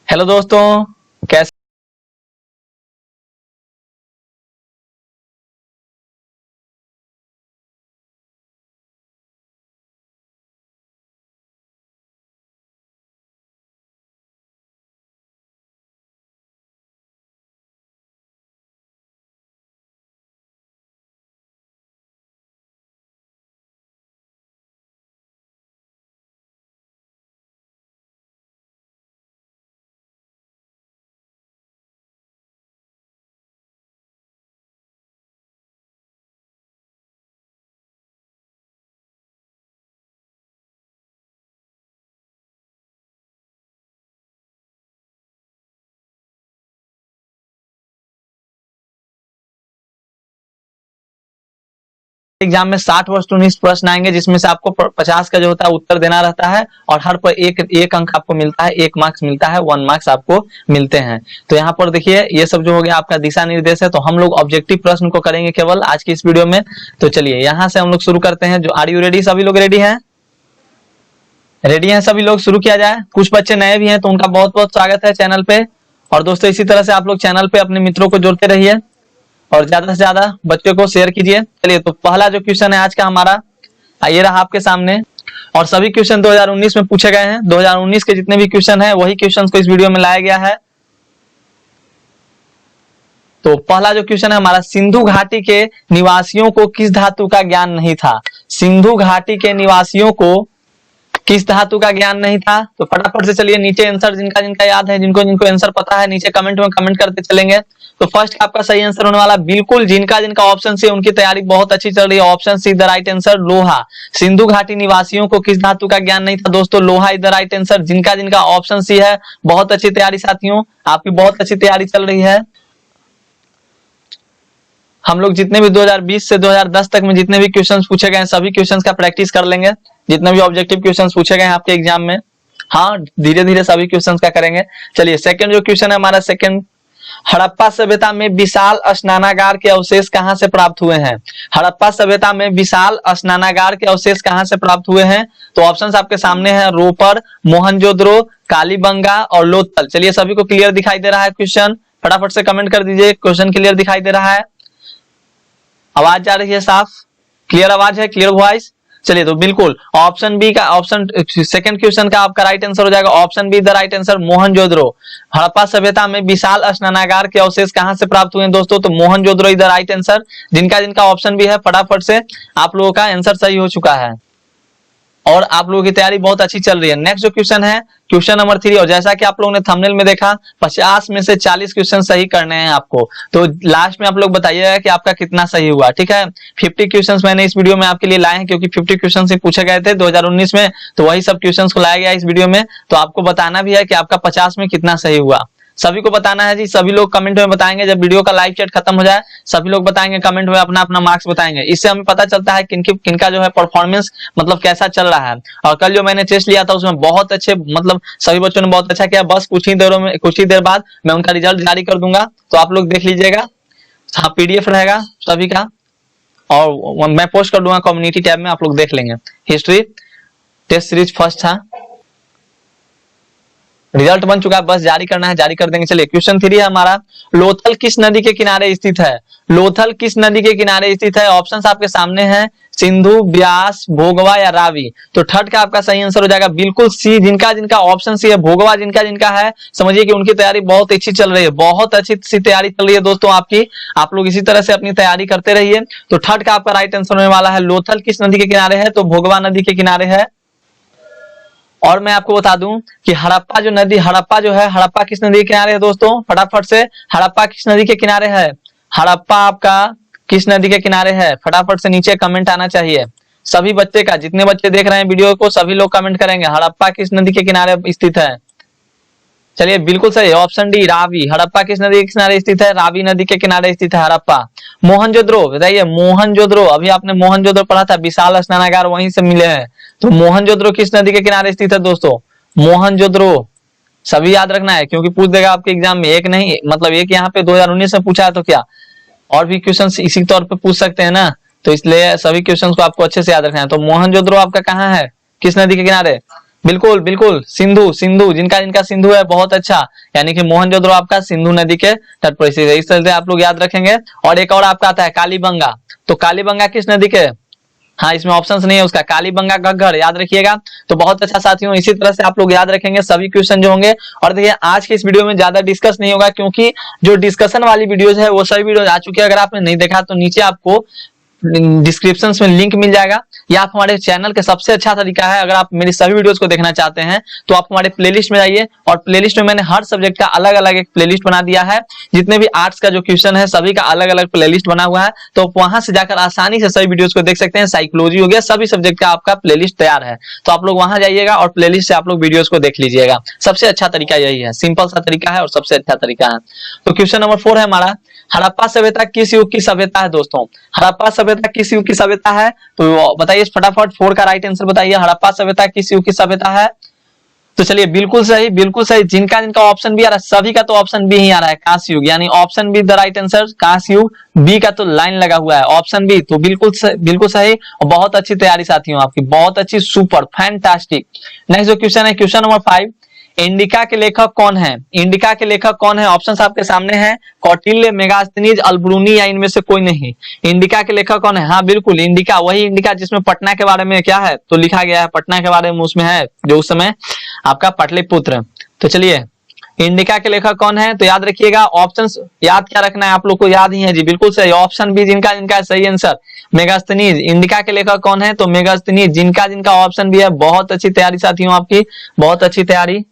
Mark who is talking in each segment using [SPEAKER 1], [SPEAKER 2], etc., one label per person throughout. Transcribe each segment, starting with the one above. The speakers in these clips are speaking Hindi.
[SPEAKER 1] हेलो दोस्तों, कैसे एग्जाम में 60 वर्ष 19 प्रश्न आएंगे, जिसमें से आपको 50 का जो होता है उत्तर देना रहता है और हर पर एक एक अंक आपको मिलता है, 1 मार्क्स मिलता है, 1 मार्क्स आपको मिलते हैं। तो यहाँ पर देखिए ये सब जो हो गया आपका दिशा निर्देश है। तो हम लोग ऑब्जेक्टिव प्रश्न को करेंगे केवल आज की इस वीडियो में। तो चलिए यहाँ से हम लोग शुरू करते हैं। जो आर यू रेडी? सभी लोग रेडी हैं? रेडी हैं सभी लोग? शुरू किया जाए। कुछ बच्चे नए भी हैं तो उनका बहुत बहुत स्वागत है चैनल पे। और दोस्तों इसी तरह से आप लोग चैनल पे अपने मित्रों को जोड़ते रहिए और ज्यादा से ज्यादा बच्चों को शेयर कीजिए। चलिए तो पहला जो क्वेश्चन है आज का हमारा, ये रहा आपके सामने। और सभी क्वेश्चन 2019 में पूछे गए हैं। 2019 के जितने भी क्वेश्चन हैं वही क्वेश्चन को इस वीडियो में लाया गया है। तो पहला जो क्वेश्चन है हमारा, सिंधु घाटी के निवासियों को किस धातु का ज्ञान नहीं था? सिंधु घाटी के निवासियों को किस धातु का ज्ञान नहीं था? तो फटाफट से चलिए नीचे आंसर जिनका जिनका याद है, जिनको जिनको आंसर पता है, नीचे कमेंट में कमेंट करते चलेंगे। तो फर्स्ट आपका सही आंसर होने वाला बिल्कुल जिनका जिनका ऑप्शन सी, उनकी तैयारी बहुत अच्छी चल रही है। Option see the right answer, लोहा। सिंधु घाटी निवासियों को किस धातु का ज्ञान नहीं था? दोस्तों लोहा इज द राइट आंसर। जिनका जिनका ऑप्शन सी है, बहुत अच्छी तैयारी साथियों, आपकी बहुत अच्छी तैयारी चल रही है। हम लोग जितने भी 2020 से 2010 तक में जितने भी क्वेश्चंस पूछे गए हैं सभी क्वेश्चंस का प्रैक्टिस कर लेंगे। जितने भी ऑब्जेक्टिव क्वेश्चंस पूछे गए हैं आपके एग्जाम में, हाँ धीरे धीरे सभी क्वेश्चंस का करेंगे। चलिए सेकंड जो क्वेश्चन है हमारा, सेकंड, हड़प्पा सभ्यता में विशाल स्नानागार के अवशेष कहां से प्राप्त हुए हैं? हड़प्पा सभ्यता में विशाल स्नानागार के अवशेष कहां से प्राप्त हुए हैं? तो ऑप्शंस आपके सामने हैं, रोपर, मोहनजोदड़ो, कालीबंगा और लोथल। चलिए सभी को क्लियर दिखाई दे रहा है क्वेश्चन? फटाफट से कमेंट कर दीजिए, क्वेश्चन क्लियर दिखाई दे रहा है? आवाज जा रही है साफ? क्लियर आवाज है, क्लियर वॉइस? चलिए तो बिल्कुल ऑप्शन बी का, ऑप्शन सेकंड क्वेश्चन का आपका राइट आंसर हो जाएगा option be the right answer, Mohenjodaro. Harappa सभ्यता में विशाल स्नानागार के अवशेष कहां से प्राप्त हुए हैं दोस्तों? तो Mohenjodaro is the right answer. जिनका जिनका ऑप्शन भी है फटाफट से आप लोगों का आंसर सही हो चुका है और आप लोगों की तैयारी बहुत अच्छी चल रही है। नेक्स्ट जो क्वेश्चन है क्वेश्चन नंबर 3, और जैसा कि आप लोगों ने थंबनेल में देखा 50 में से 40 क्वेश्चन सही करने हैं आपको। तो लास्ट में आप लोग बताइएगा कि आपका कितना सही हुआ, ठीक है? 50 क्वेश्चंस मैंने इस वीडियो में आपके लिए लाए हैं, क्योंकि 50 क्वेश्चन से पूछे गए थे 2019 में, तो वही सब क्वेश्चन को लाया गया इस वीडियो में। तो आपको बताना भी है कि आपका 50 में कितना सही हुआ, सभी को बताना है जी। सभी लोग कमेंट में बताएंगे, जब वीडियो का लाइव चैट खत्म हो जाए सभी लोग बताएंगे कमेंट में, अपना अपना मार्क्स बताएंगे। इससे हमें पता चलता है किनका जो है परफॉर्मेंस मतलब कैसा चल रहा है। और कल जो मैंने टेस्ट लिया था उसमें बहुत अच्छे, मतलब सभी बच्चों ने बहुत अच्छा किया। बस कुछ ही देर बाद मैं उनका रिजल्ट जारी कर दूंगा, तो आप लोग देख लीजिएगा। हाँ PDF रहेगा सभी का और मैं पोस्ट कर दूंगा कम्युनिटी टैब में, आप लोग देख लेंगे। हिस्ट्री टेस्ट सीरीज फर्स्ट था, रिजल्ट बन चुका है, बस जारी करना है, जारी कर देंगे। चलिए क्वेश्चन 3 है हमारा, लोथल किस नदी के किनारे स्थित है? लोथल किस नदी के किनारे स्थित है? ऑप्शंस आपके सामने हैं, सिंधु, ब्यास, भोगवा या रावी। तो थर्ड का आपका सही आंसर हो जाएगा बिल्कुल सी। जिनका जिनका ऑप्शन सी है भोगवा, जिनका जिनका है समझिए कि उनकी तैयारी बहुत अच्छी चल रही है, बहुत अच्छी सी तैयारी चल रही है दोस्तों आपकी। आप लोग इसी तरह से अपनी तैयारी करते रहिए। तो थर्ड का आपका राइट आंसर होने वाला है, लोथल किस नदी के किनारे है? तो भोगवा नदी के किनारे है। और मैं आपको बता दूं कि हड़प्पा जो नदी, हड़प्पा जो है, हड़प्पा किस नदी के किनारे है दोस्तों? फटाफट से, हड़प्पा किस नदी के किनारे है? हड़प्पा आपका किस नदी के किनारे है? फटाफट से नीचे कमेंट आना चाहिए सभी बच्चे का। जितने बच्चे देख रहे हैं वीडियो को सभी लोग कमेंट करेंगे हड़प्पा किस नदी के किनारे स्थित है। चलिए बिल्कुल सही, ऑप्शन डी रावी। हड़प्पा किस नदी के किनारे स्थित है? रावी नदी के किनारे स्थित है हड़प्पा। मोहनजोदड़ो बताइए, मोहनजोदड़ो, अभी आपने मोहनजोदड़ो पढ़ा था, विशाल स्नानागार वहीं से मिले हैं। तो मोहनजोदड़ो किस नदी के किनारे स्थित है दोस्तों? मोहनजोदड़ो सभी याद रखना है, क्योंकि पूछ देगा आपके एग्जाम में। एक नहीं, मतलब एक यहाँ पे 2019 में पूछा है तो क्या और भी क्वेश्चन इसी तौर पे पूछ सकते हैं ना, तो इसलिए सभी क्वेश्चन को आपको अच्छे से याद रखना है। तो मोहनजोदड़ो आपका कहाँ है, किस नदी के किनारे? बिल्कुल बिल्कुल, सिंधु सिंधु जिनका जिनका सिंधु है, बहुत अच्छा। यानी कि मोहनजोदड़ो आपका सिंधु नदी के तट पर स्थित है, इस तरह से आप लोग याद रखेंगे। और एक और आपका आता है कालीबंगा, तो कालीबंगा किस नदी के, हाँ इसमें ऑप्शंस नहीं है उसका, कालीबंगा घग्गर, याद रखिएगा। तो बहुत अच्छा साथियों, इसी तरह से आप लोग याद रखेंगे सभी क्वेश्चन जो होंगे। और देखिए आज के इस वीडियो में ज्यादा डिस्कस नहीं होगा, क्योंकि जो डिस्कशन वाली वीडियोज है वो सभी वीडियोज आ चुके हैं। अगर आपने नहीं देखा तो नीचे आपको डिस्क्रिप्शन में लिंक मिल जाएगा, या आप हमारे चैनल के सबसे अच्छा तरीका है, अगर आप मेरी सभी वीडियोस को देखना चाहते हैं तो आप हमारे प्लेलिस्ट में जाइए, और प्लेलिस्ट में मैंने हर सब्जेक्ट का अलग अलग एक प्लेलिस्ट बना दिया है। जितने भी आर्ट्स का जो क्वेश्चन है सभी का अलग अलग प्लेलिस्ट बना हुआ है, तो आप वहां से जाकर आसानी से सभी वीडियोस को देख सकते हैं। साइकोलॉजी हो गया, सभी सब्जेक्ट का आपका प्लेलिस्ट तैयार है, तो आप लोग वहां जाइएगा और प्लेलिस्ट से आप लोग वीडियोस को देख लीजिएगा। सबसे अच्छा तरीका यही है, सिंपल सा तरीका है और सबसे अच्छा तरीका है। तो क्वेश्चन नंबर 4 है हमारा, हड़प्पा सभ्यता किस युग की सभ्यता है दोस्तों? हड़प्पा सभ्यता किस युग की सभ्यता है? तो बताइए फटाफट, 4 का राइट आंसर बताइए। हड़प्पा सभ्यता किस युग की सभ्यता है? तो चलिए बिल्कुल सही, बिल्कुल सही। जिनका जिनका ऑप्शन बी आ रहा है सभी का तो ऑप्शन बी ही आ रहा है, कांस्य युग, यानी option be the right answer, कांस्य युग। बी का तो लाइन लगा हुआ है ऑप्शन बी, तो बिल्कुल सही और बहुत अच्छी तैयारी साथियों आपकी, बहुत अच्छी, सुपर फैंटास्टिक। नेक्स्ट जो क्वेश्चन है, क्वेश्चन नंबर 5, इंडिका के लेखक कौन है? इंडिका के लेखक कौन है? ऑप्शंस आपके सामने हैं, कौटिल्य, मेगास्थनीज, अलब्रूनी या इनमें से कोई नहीं। इंडिका के लेखक कौन है? हाँ बिल्कुल इंडिका, वही इंडिका जिसमें पटना के बारे में क्या है तो लिखा गया है, पटना के बारे में उसमें है, जो उस समय आपका पाटलिपुत्र। तो चलिए इंडिका के लेखक कौन है? तो याद रखिएगा, ऑप्शंस याद क्या रखना है आप लोग को, याद ही है जी, बिल्कुल सही, ऑप्शन बी जिनका जिनका सही आंसर, मेगास्थनीज। इंडिका के लेखक कौन है? तो मेगास्थनीज, जिनका जिनका ऑप्शन भी है। बहुत अच्छी तैयारी साथियों आपकी, बहुत अच्छी तैयारी।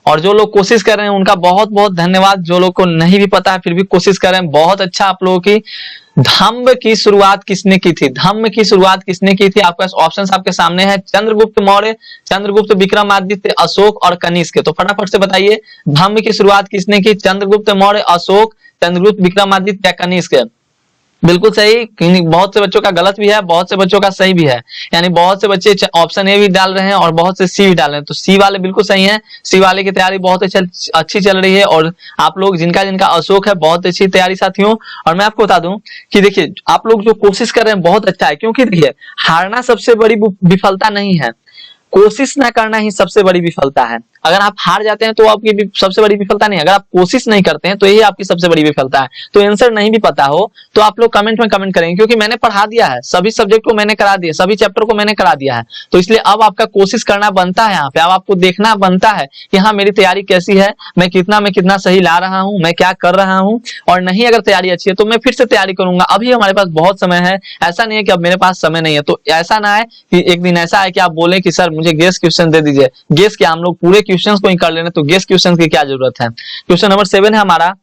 [SPEAKER 1] और जो लोग कोशिश कर रहे हैं उनका बहुत बहुत धन्यवाद, जो लोग को नहीं भी पता है फिर भी कोशिश कर रहे हैं, बहुत अच्छा आप लोगों की। धम्म की शुरुआत किसने की थी? धम्म की शुरुआत किसने की थी? आपका ऑप्शंस आपके सामने है, चंद्रगुप्त मौर्य, चंद्रगुप्त विक्रमादित्य, अशोक और कनिष्क। तो फटाफट से बताइए धम्म की शुरुआत किसने की? चंद्रगुप्त मौर्य, अशोक, चंद्रगुप्त विक्रमादित्य या कनिष्क? बिल्कुल सही। बहुत से बच्चों का गलत भी है, बहुत से बच्चों का सही भी है, यानी बहुत से बच्चे ऑप्शन ए भी डाल रहे हैं और बहुत से सी भी डाल रहे हैं, तो सी वाले बिल्कुल सही हैं। सी वाले की तैयारी बहुत अच्छी चल रही है, और आप लोग जिनका जिनका अशोक है बहुत अच्छी तैयारी साथियों। और मैं आपको बता दूं कि देखिए आप लोग जो कोशिश कर रहे हैं बहुत अच्छा है, क्योंकि देखिए हारना सबसे बड़ी विफलता नहीं है, कोशिश ना करना ही सबसे बड़ी विफलता है। अगर आप हार जाते हैं तो आपकी सबसे बड़ी विफलता नहीं है, अगर आप कोशिश नहीं करते हैं तो यही आपकी सबसे बड़ी विफलता है। तो आंसर नहीं भी पता हो तो आप लोग कमेंट में कमेंट करेंगे, क्योंकि मैंने पढ़ा दिया है, सभी सब्जेक्ट को मैंने करा दिया, सभी चैप्टर को मैंने करा दिया है, तो इसलिए अब आपका कोशिश करना बनता है। यहाँ पे अब आपको देखना बनता है कि हाँ मेरी तैयारी कैसी है, मैं कितना सही ला रहा हूँ, मैं क्या कर रहा हूँ। और नहीं अगर तैयारी अच्छी है तो मैं फिर से तैयारी करूंगा, अभी हमारे पास बहुत समय है, ऐसा नहीं है कि अब मेरे पास समय नहीं है। तो ऐसा ना है कि एक दिन ऐसा है कि आप बोले कि सर मुझे गेस क्वेश्चन दे दीजिए, गेस क्या, हम लोग पूरे क्वेश्चन को ही कर लेने, तो गेस क्वेश्चन की क्या जरूरत है। क्वेश्चन नंबर 7 है हमारा,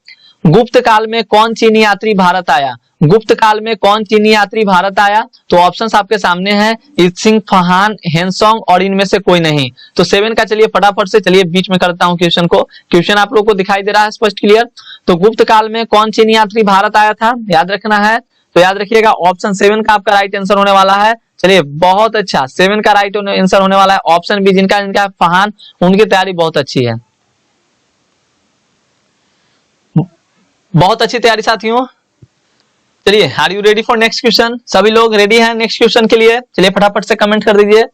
[SPEAKER 1] गुप्त काल में कौन चीनी यात्री भारत आया? गुप्त काल में कौन चीनी यात्री भारत आया? तो ऑप्शंस आपके सामने हैं, इत्सिंग, फहान, हेनसोंग और इनमें से कोई नहीं। तो 7 का चलिए फटाफट से, चलिए बीच में करता हूं क्वेश्चन को, क्वेश्चन आप लोगों को दिखाई दे रहा है स्पष्ट क्लियर? तो गुप्त काल में कौन चीनी यात्री भारत आया था, याद रखना है। तो याद रखिएगा ऑप्शन 7 का आपका राइट आंसर होने वाला है। चलिए बहुत अच्छा, 7 का राइट आंसर होने वाला है ऑप्शन बी, जिनका जिनका फहान, उनकी तैयारी बहुत अच्छी है, बहुत अच्छी तैयारी साथियों। चलिए are you ready for next question? सभी लोग रेडी हैं नेक्स्ट क्वेश्चन के लिए? चलिए फटाफट से कमेंट कर दीजिए।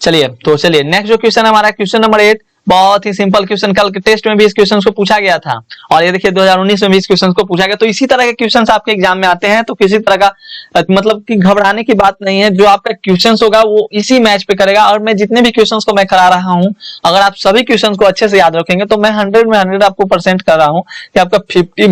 [SPEAKER 1] चलिए तो चलिए नेक्स्ट जो क्वेश्चन है हमारा, क्वेश्चन नंबर 8, बहुत ही सिंपल क्वेश्चन, कल के टेस्ट में भी इस क्वेश्चन को पूछा गया था, और ये देखिए 2019 में भी इस क्वेश्चन को पूछा गया। तो इसी तरह के क्वेश्चंस आपके एग्जाम में आते हैं, तो किसी तरह का मतलब कि घबराने की बात नहीं है, जो आपका क्वेश्चंस होगा वो इसी मैच पे करेगा। और मैं जितने भी क्वेश्चंस को मैं करा रहा हूं, अगर आप सभी क्वेश्चंस को अच्छे से याद रखेंगे तो मैं 100 में 100 आपको परसेंट कर रहा हूं कि आपका 60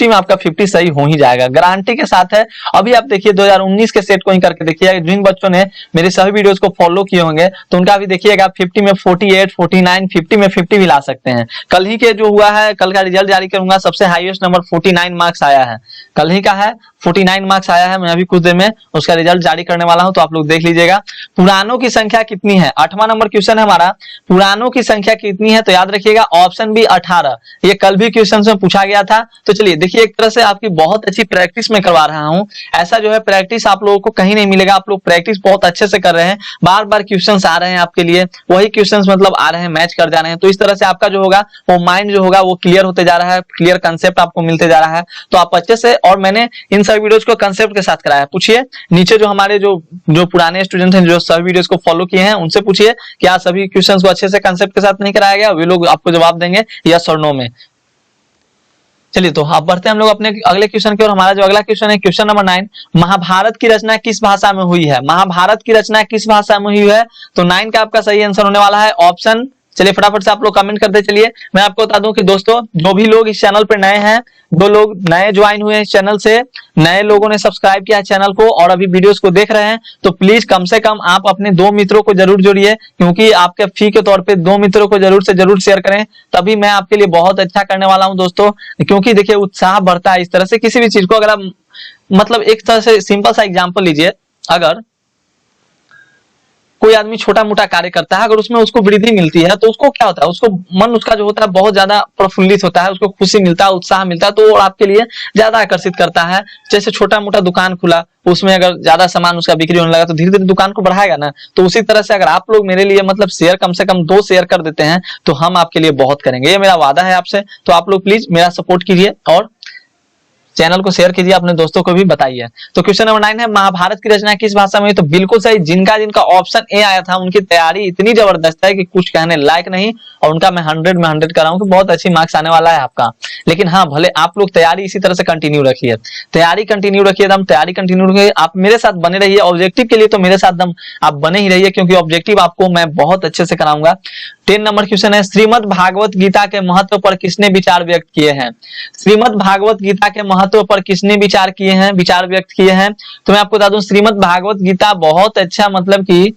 [SPEAKER 1] में आपका 50 सही हो ही जाएगा, गारंटी के साथ है। अभी आप देखिए 2019 के सेट को ही करके देखिए, जिन बच्चों ने मेरे सभी वीडियोस को फॉलो किए होंगे तो उनका भी देखिएगा 50 में 48, 49, 50 में 50 भी ला सकते हैं। कल ही के जो हुआ है, कल का रिजल्ट जारी करूंगा, सबसे हाईएस्ट नंबर 49 मार्क्स आया है, कल ही का है 49 मार्क्स आया है। मैं अभी कुछ देर में उसका रिजल्ट जारी करने वाला हूं, तो आप लोग देख लीजिएगा। पुराणों की संख्या कितनी है? 8वां नंबर क्वेश्चन है हमारा, पुराणों की संख्या कितनी है? तो याद रखिएगा ऑप्शन बी 18, ये कल भी क्वेश्चन में पूछा गया था, तो चलिए देखिए, एक तरह से आपकी बहुत अच्छी प्रैक्टिस मैं करवा रहा हूं। ऐसा जो है प्रैक्टिस आप लोगों को कहीं नहीं मिलेगा, आप लोग प्रैक्टिस बहुत अच्छे से कर रहे हैं, बार बार क्वेश्चंस आ रहे हैं आपके लिए, वही क्वेश्चंस मतलब आ रहे हैं, मैच कर जा रहे हैं। तो इस तरह से आपका जो होगा वो माइंड जो होगा वो क्लियर होते जा रहा है, क्लियर कंसेप्ट आपको मिलते जा रहा है। तो आप अच्छे से, और मैंने इन सभी वीडियोस को कंसेप्ट के साथ कराया। पूछिए नीचे जो हमारे जो पुराने स्टूडेंट हैं जो सभी वीडियोस को फॉलो किए हैं, उनसे पूछिए क्या सभी क्वेश्चंस को अच्छे से कंसेप्ट के साथ नहीं कराया गया, वे लोग आपको जवाब देंगे यस और नो में। चलिए तो आप बढ़ते हैं हम लोग अपने अगले क्वेश्चन की ओर। हमारा जो अगला क्वेश्चन है क्वेश्चन नंबर 9, महाभारत की रचना किस भाषा में हुई है? महाभारत की रचना किस भाषा में हुई है? तो 9 का आपका सही आंसर होने वाला है ऑप्शन, चलिए फटाफट से आप लोग कमेंट करते चलिए। मैं आपको बता दूं कि दोस्तों जो भी लोग इस चैनल पर नए हैं, जो लोग नए ज्वाइन हुए हैं इस चैनल से, नए लोगों ने सब्सक्राइब किया है चैनल को और अभी वीडियोस को देख रहे हैं, तो प्लीज कम से कम आप अपने 2 मित्रों को जरूर जोड़िए, क्योंकि आपके फी के तौर पे 2 मित्रों को जरूर से जरूर शेयर करें, तभी मैं आपके लिए बहुत अच्छा करने वाला हूं दोस्तों। क्योंकि देखिए उत्साह बढ़ता है इस तरह से, किसी भी चीज को अगर आप मतलब एक तरह से सिंपल सा एग्जाम्पल लीजिए, अगर कोई आदमी छोटा मोटा कार्य करता है, अगर उसमें उसको वृद्धि मिलती है तो उसको क्या होता है, उसको मन उसका जो होता है बहुत ज्यादा प्रफुल्लित होता है, उसको खुशी मिलता है, उत्साह मिलता है, तो वो आपके लिए ज्यादा आकर्षित करता है। जैसे छोटा मोटा दुकान खुला, उसमें अगर ज्यादा सामान उसका बिक्री होने लगा तो धीरे धीरे दुकान को बढ़ाएगा ना। तो उसी तरह से अगर आप लोग मेरे लिए मतलब शेयर कम से कम 2 शेयर कर देते हैं तो हम आपके लिए बहुत करेंगे, ये मेरा वादा है आपसे। तो आप लोग प्लीज मेरा सपोर्ट कीजिए और चैनल को शेयर कीजिए, अपने दोस्तों को भी बताइए। तो क्वेश्चन नंबर 9 है महाभारत की रचना किस भाषा में? तो बिल्कुल सही, जिनका जिनका ऑप्शन ए आया था उनकी तैयारी इतनी जबरदस्त है कि कुछ कहने लायक नहीं, और उनका मैं 100 में 100 कर रहा हूं कि बहुत अच्छी मार्क्स आने वाला है आपका। लेकिन हाँ, भले आप लोग तैयारी इसी तरह से कंटिन्यू रखिए, तैयारी कंटिन्यू रखिए, एकदम तैयारी कंटिन्यू रखिए, आप मेरे साथ बने रहिए। ऑब्जेक्टिव के लिए तो मेरे साथ एकदम आप बने ही रहिए, क्योंकि ऑब्जेक्टिव आपको मैं बहुत अच्छे से कराऊंगा। 10 नंबर क्वेश्चन है, श्रीमद् भागवत गीता के महत्व पर किसने विचार व्यक्त किए हैं? श्रीमद् भागवत गीता के महत्व पर किसने विचार किए हैं, विचार व्यक्त किए हैं? तो मैं आपको बता दूं, श्रीमद् भागवत गीता बहुत अच्छा, मतलब कि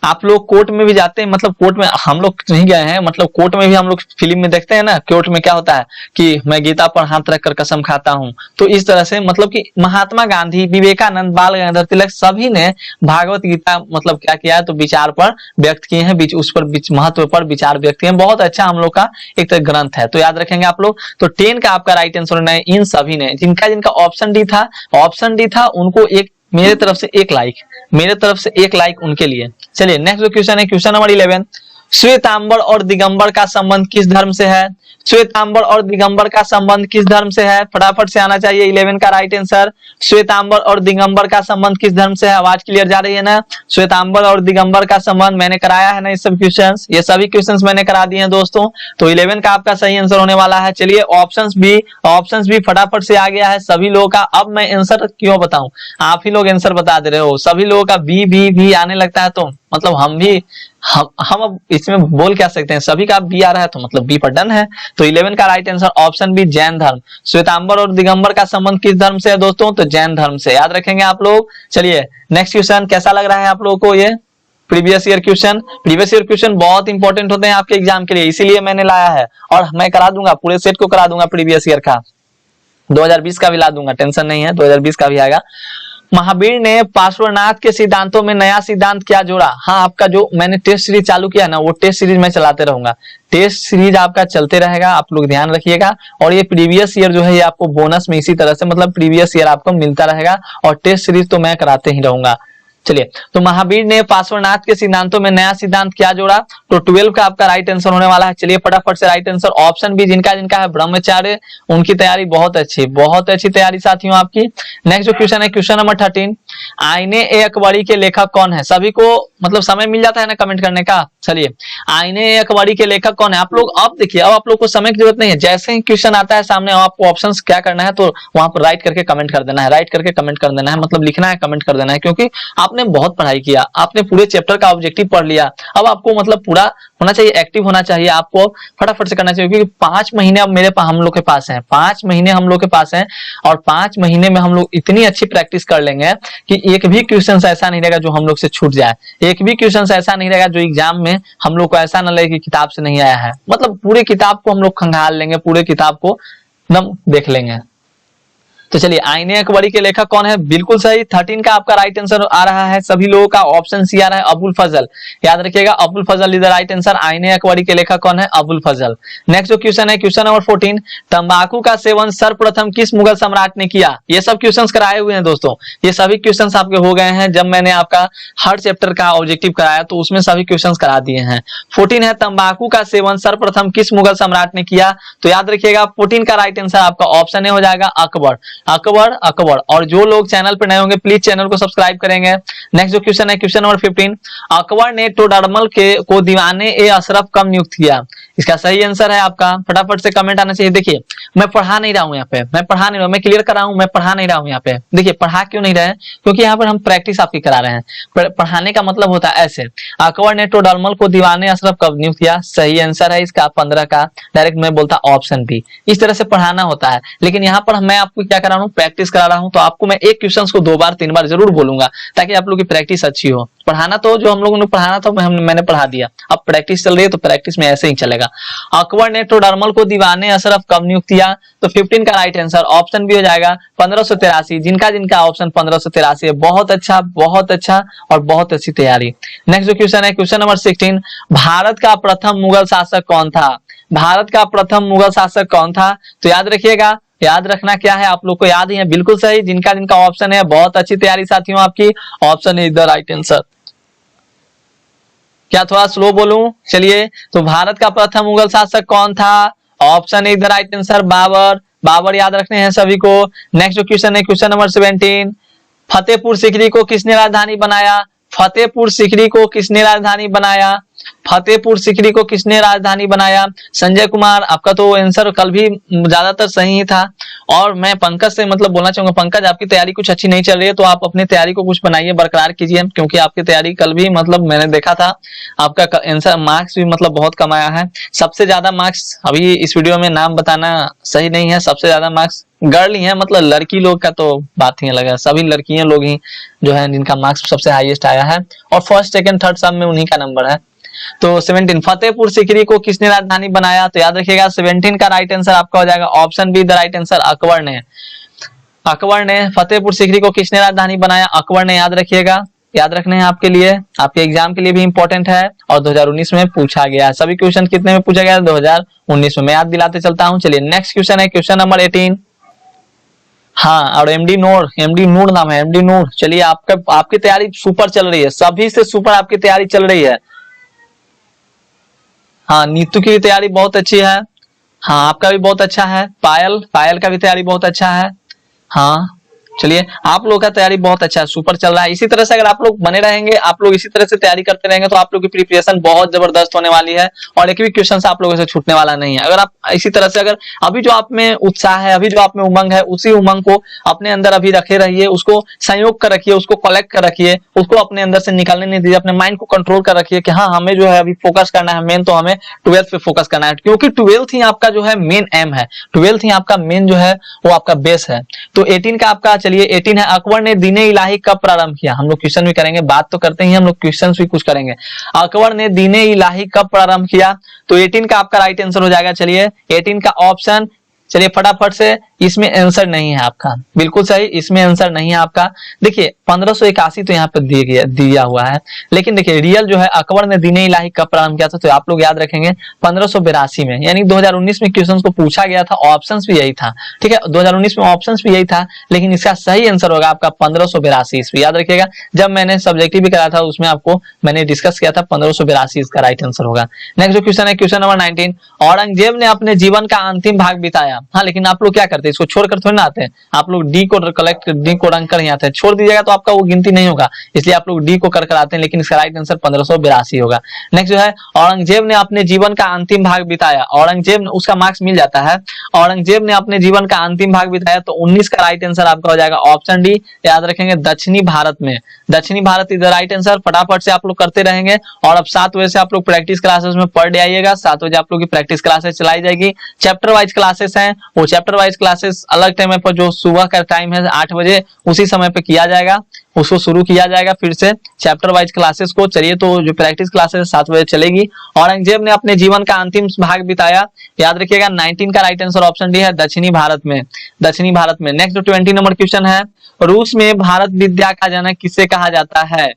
[SPEAKER 1] आप लोग कोर्ट में भी जाते हैं, मतलब कोर्ट में हम लोग नहीं गए हैं, मतलब कोर्ट में भी हम लोग फिल्म में देखते हैं ना, कोर्ट में क्या होता है कि मैं गीता पर हाथ रखकर कसम खाता हूं। तो इस तरह से मतलब कि महात्मा गांधी, विवेकानंद, बाल गंगाधर तिलक सभी ने भागवत गीता मतलब क्या किया है, तो विचार पर व्यक्त किए हैं, उस पर महत्व पर विचार व्यक्त किए हैं। बहुत अच्छा हम लोग का एक ग्रंथ है, तो याद रखेंगे आप लोग। तो 10 का आपका राइट आंसर है इन सभी ने। जिनका जिनका ऑप्शन डी था उनको एक मेरे तरफ से 1 लाइक, मेरे तरफ से 1 लाइक उनके लिए। चलिए नेक्स्ट जो क्वेश्चन है क्वेश्चन नंबर 11, श्वेतांबर और दिगंबर का संबंध किस धर्म से है? श्वेतांबर और दिगंबर का संबंध किस धर्म से है? फटाफट से आना चाहिए 11 का राइट आंसर। श्वेतांबर और दिगंबर का संबंध किस धर्म से है? आवाज क्लियर जा रही है ना? श्वेतांबर और दिगंबर का संबंध मैंने कराया है ना, ये सब क्वेश्चंस, ये सभी क्वेश्चंस मैंने करा दिए हैं दोस्तों। तो 11 का आपका सही आंसर होने वाला है। चलिए ऑप्शंस भी फटाफट से आ गया है सभी लोगों का। अब मैं आंसर क्यों बताऊं, आप ही लोग आंसर बता दे रहे हो, सभी लोगों का बी आने लगता है, तो मतलब हम अब इसमें बोल क्या सकते हैं, सभी का बी आ रहा है तो मतलब बी पर डन है। तो 11 का right answer option B Jain धर्म। श्वेतांबर और दिगंबर का संबंध किस धर्म से है दोस्तों? तो जैन धर्म से, याद रखेंगे आप लोग। चलिए नेक्स्ट क्वेश्चन, कैसा लग रहा है आप लोगों को ये प्रीवियस ईयर क्वेश्चन बहुत इंपॉर्टेंट होते हैं आपके एग्जाम के लिए, इसीलिए मैंने लाया है, और मैं करा दूंगा पूरे सेट को करा दूंगा प्रीवियस ईयर का, 2020 का भी ला दूंगा, टेंशन नहीं है, 2020 का भी आएगा। महावीर ने पार्श्वनाथ के सिद्धांतों में नया सिद्धांत क्या जोड़ा? हाँ, आपका जो मैंने टेस्ट सीरीज चालू किया ना, वो टेस्ट सीरीज मैं चलाते रहूंगा, टेस्ट सीरीज आपका चलते रहेगा, आप लोग ध्यान रखिएगा। और ये प्रीवियस ईयर जो है ये आपको बोनस में इसी तरह से मतलब प्रीवियस ईयर आपको मिलता रहेगा, और टेस्ट सीरीज तो मैं कराते ही रहूंगा। चलिए, तो महावीर ने पार्श्वनाथ के सिद्धांतों में नया सिद्धांत क्या जोड़ा? तो 12 का आपका राइट आंसर होने वाला है। चलिए फटाफट से राइट आंसर ऑप्शन बी, जिनका जिनका है ब्रह्मचार्य, उनकी तैयारी बहुत अच्छी तैयारी साथियों आपकी। नेक्स्ट जो क्वेश्चन है क्वेश्चन नंबर 13, आईने ए अकबरी के लेखक कौन है? सभी को मतलब समय मिल जाता है ना कमेंट करने का। चलिए, आईने ए अकबरी के लेखक कौन है? आप लोग अब देखिए, अब आप लोग को समय की जरूरत नहीं है, जैसे ही क्वेश्चन आता है सामने आपको ऑप्शन क्या करना है, तो वहां पर राइट करके कमेंट कर देना है, राइट करके कमेंट कर देना है, मतलब लिखना है, कमेंट कर देना है, क्योंकि आपने बहुत पढ़ाई किया, आपने पूरे चैप्टर का ऑब्जेक्टिव पढ़ लिया, अब आपको मतलब पूरा होना चाहिए, एक्टिव होना चाहिए, आपको फटाफट से करना चाहिए, क्योंकि 5 महीने अब हम लोग के पास हैं, 5 महीने हम लोग के पास हैं, और 5 महीने में हम लोग इतनी अच्छी प्रैक्टिस कर लेंगे कि एक भी क्वेश्चन ऐसा नहीं रहेगा जो हम लोग से छूट जाए, एक भी क्वेश्चन ऐसा नहीं रहेगा जो एग्जाम में हम लोग को ऐसा न लगे कि किताब से नहीं आया है, मतलब पूरे किताब को हम लोग खंगाल लेंगे, पूरे किताब को एकदम देख लेंगे। तो चलिए आईने अकबरी के लेखक कौन है? बिल्कुल सही, 13 का आपका राइट आंसर आ रहा है सभी लोगों का, ऑप्शन सी आ रहा है अबुल फजल। याद रखिएगा अबुल फजल इज द राइट आंसर। आईने अकबरी के लेखक कौन है? अबुल फजल। नेक्स्ट जो क्वेश्चन है क्वेश्चन नंबर 14, तंबाकू का सेवन सर्वप्रथम किस मुगल सम्राट ने किया? ये सब क्वेश्चंस कराए हुए हैं दोस्तों, ये सभी क्वेश्चंस आपके हो गए हैं जब मैंने आपका हर चैप्टर का ऑब्जेक्टिव कराया तो उसमें सभी क्वेश्चंस करा दिए हैं। 14 है तंबाकू का सेवन सर्वप्रथम किस मुगल सम्राट ने किया? तो याद रखिएगा 14 का राइट आंसर आपका ऑप्शन ए हो जाएगा अकबर। अकबर अकबर। और जो लोग चैनल पर नए होंगे प्लीज चैनल को सब्सक्राइब करेंगे। नेक्स्ट जो क्वेश्चन है क्वेश्चन नंबर 15, अकबर ने टोडरमल के को दीवाने ए अशरफ कब नियुक्त किया? इसका सही आंसर है आपका, फटाफट से कमेंट आना चाहिए। देखिए मैं पढ़ा नहीं रहा हूं यहाँ पे, मैं पढ़ा नहीं रहा हूं, मैं क्लियर कर रहा हूं, मैं पढ़ा नहीं रहा हूं यहाँ पे। देखिए पढ़ा क्यों नहीं रहे? क्योंकि यहाँ पर हम प्रैक्टिस आपकी करा रहे हैं। पढ़ाने का मतलब होता है ऐसे, अकबर ने टोडरमल को दीवाने अशरफ कब नियुक्त किया? सही आंसर है इसका 15 का, डायरेक्ट मैं बोलता ऑप्शन बी। इस तरह से पढ़ाना होता है, लेकिन यहाँ पर मैं आपको क्या करा रहा हूँ, प्रैक्टिस करा रहा हूँ। तो आपको मैं एक क्वेश्चन को 2 बार 3 बार जरूर बोलूंगा ताकि आप लोग की प्रैक्टिस अच्छी हो। पढ़ाना तो जो हम लोगों ने पढ़ाना था मैंने पढ़ा दिया, अब प्रैक्टिस चल रही है तो प्रैक्टिस में ऐसे ही चलेगा। अकबर ने टोडरमल को दीवाने अशरफ कब नियुक्त किया? तो 15 का राइट आंसर ऑप्शन भी हो जाएगा 1583। जिनका जिनका ऑप्शन 1583 है, बहुत अच्छा और बहुत अच्छी तैयारी। नेक्स्ट जो क्वेश्चन है क्वेश्चन नंबर 16, भारत का प्रथम मुगल शासक कौन था? भारत का प्रथम मुगल शासक कौन था? तो याद रखिएगा, याद रखना क्या है, आप लोग को याद ही है, बिल्कुल सही। जिनका जिनका ऑप्शन है, बहुत अच्छी तैयारी साथियों आपकी, option is the right answer. क्या थोड़ा स्लो बोलूं? चलिए, तो भारत का प्रथम मुगल शासक कौन था? Option is the right answer Babur. Babur याद रखने हैं सभी को। नेक्स्ट जो क्वेश्चन है क्वेश्चन नंबर 17, फतेहपुर सीकरी को किसने राजधानी बनाया? फतेहपुर सीकरी को किसने राजधानी बनाया? फतेहपुर सीकरी को किसने राजधानी बनाया? संजय कुमार। आपका तो आंसर कल भी ज्यादातर सही ही था। और मैं पंकज से मतलब बोलना चाहूंगा, पंकज आपकी तैयारी कुछ अच्छी नहीं चल रही है तो आप अपनी तैयारी को कुछ बनाइए, बरकरार कीजिए, क्योंकि आपकी तैयारी कल भी मतलब मैंने देखा था आपका आंसर मार्क्स भी मतलब बहुत कम आया है। सबसे ज्यादा मार्क्स, अभी इस वीडियो में नाम बताना सही नहीं है, सबसे ज्यादा मार्क्स गर्ल ही है, मतलब लड़की लोग का तो बात ही अलग है। सभी लड़कियां लोग ही जो है जिनका मार्क्स सबसे हाईएस्ट आया है, और फर्स्ट सेकंड थर्ड सब में उन्हीं का नंबर है। तो 17, फतेहपुर सीकरी को किसने राजधानी बनाया? तो याद रखिएगा 17 का राइट आंसर आपका हो जाएगा option be the right answer, Akbar ने। अकबर ने फतेहपुर सीकरी को किसने राजधानी बनाया? अकबर ने। याद रखिएगा, याद रखने हैं आपके लिए, आपके एग्जाम के लिए भी इंपॉर्टेंट है, और 2019 में पूछा गया। सभी क्वेश्चन कितने में पूछा गया? 2019 में। मैं याद दिलाते चलता हूँ। चलिए नेक्स्ट क्वेश्चन है क्वेश्चन नंबर 18। हाँ, और एमडी नूर नाम है, एमडी नूर। चलिए आपकी तैयारी सुपर चल रही है, सभी से सुपर आपकी तैयारी चल रही है। हाँ, नीतू की तैयारी बहुत अच्छी है। हाँ, आपका भी बहुत अच्छा है। पायल का भी तैयारी बहुत अच्छा है। हाँ, चलिए आप लोग का तैयारी बहुत अच्छा है, सुपर चल रहा है। इसी तरह से अगर आप लोग बने रहेंगे, आप लोग इसी तरह से तैयारी करते रहेंगे तो आप लोग की प्रिपरेशन बहुत जबरदस्त होने वाली है, और एक भी क्वेश्चन आप लोगों से छूटने वाला नहीं है। अगर आप इसी तरह से, अगर अभी जो आप में उत्साह है, अभी जो आप में उमंग है, उसी उमंग को अपने अंदर अभी रखे रहिए, उसको संयोग कर रखिए, उसको कलेक्ट कर रखिए, उसको अपने अंदर से निकालने नहीं दीजिए, अपने माइंड को कंट्रोल कर रखिए कि हाँ हमें जो है अभी फोकस करना है, मेन तो हमें 12th पे फोकस करना है, क्योंकि 12th ही आपका जो है मेन एम है, 12th ही आपका मेन जो है वो आपका बेस है। तो 18 का आपका, चलिए 18 है, अकबर ने दीने इलाही कब प्रारंभ किया? हम लोग क्वेश्चन भी करेंगे, बात तो करते ही हम लोग क्वेश्चन भी कुछ करेंगे। अकबर ने दीने इलाही कब प्रारंभ किया? तो 18 का आपका राइट आंसर हो जाएगा। चलिए 18 का ऑप्शन, चलिए फटाफट से, इसमें आंसर नहीं है आपका, बिल्कुल सही, इसमें आंसर नहीं है आपका। देखिए 1581 तो यहाँ पे दिया हुआ है, लेकिन देखिए रियल जो है अकबर ने दीने इलाही कब प्रारंभ किया था, तो आप लोग याद रखेंगे 1582 में, यानी 2019 में क्वेश्चन को पूछा गया था, ऑप्शंस भी यही था। ठीक है, 2019 में ऑप्शंस भी यही था, लेकिन इसका सही आंसर होगा आपका 1582 ईस्वी। याद रखिएगा, जब मैंने सब्जेक्टिव भी कराया था उसमें आपको मैंने डिस्कस किया था, 1582 इसका राइट आंसर होगा। नेक्स्ट जो क्वेश्चन है क्वेश्चन नंबर 19, औरंगजेब ने अपने जीवन का अंतिम भाग बिताया। हाँ, लेकिन आप लोग क्या करते हैं, इसको छोड़कर थोड़ी ना आते हैं, आप लोग डी को कलेक्ट, डी को रंग कर ही आते हैं। छोड़ दीजिएगा तो आपका वो गिनती नहीं होगा, इसलिए आप लोग डी को कर आते हैं, लेकिन इसका राइट आंसर 1582 होगा। नेक्स्ट जो है, औरंगजेब ने अपने जीवन का अंतिम भाग बिताया। औरंगजेब ने, उसका मार्क्स मिल जाता है, औरंगजेब ने अपने जीवन का अंतिम भाग बिताया, तो 19 का राइट आंसर आपका हो जाएगा ऑप्शन डी। याद रखेंगे दक्षिणी भारत में, दक्षिणी Bharat is the right answer. फटाफट से आप लोग करते रहेंगे, और अब 7 बजे से आप लोग प्रैक्टिस क्लासेस में पर डे आइएगा। 7 बजे आप लोग की प्रैक्टिस क्लासेस चलाई जाएगी, चैप्टर वाइज क्लासेस हैं, वो चैप्टर वाइज क्लासेस अलग टाइम पर, जो सुबह का टाइम है 8 बजे, उसी समय पे किया जाएगा, उसको शुरू किया जाएगा फिर से चैप्टर वाइज क्लासेस को। चलिए, तो जो प्रैक्टिस क्लासेस 7 बजे चलेगी। औरंगजेब ने अपने जीवन का अंतिम भाग बिताया, याद रखिएगा 19 का राइट आंसर ऑप्शन डी है, दक्षिणी भारत में। दक्षिणी भारत में। नेक्स्ट 20 नंबर क्वेश्चन है, रूस में भारत विद्या का जनक किसे कहा जाता है?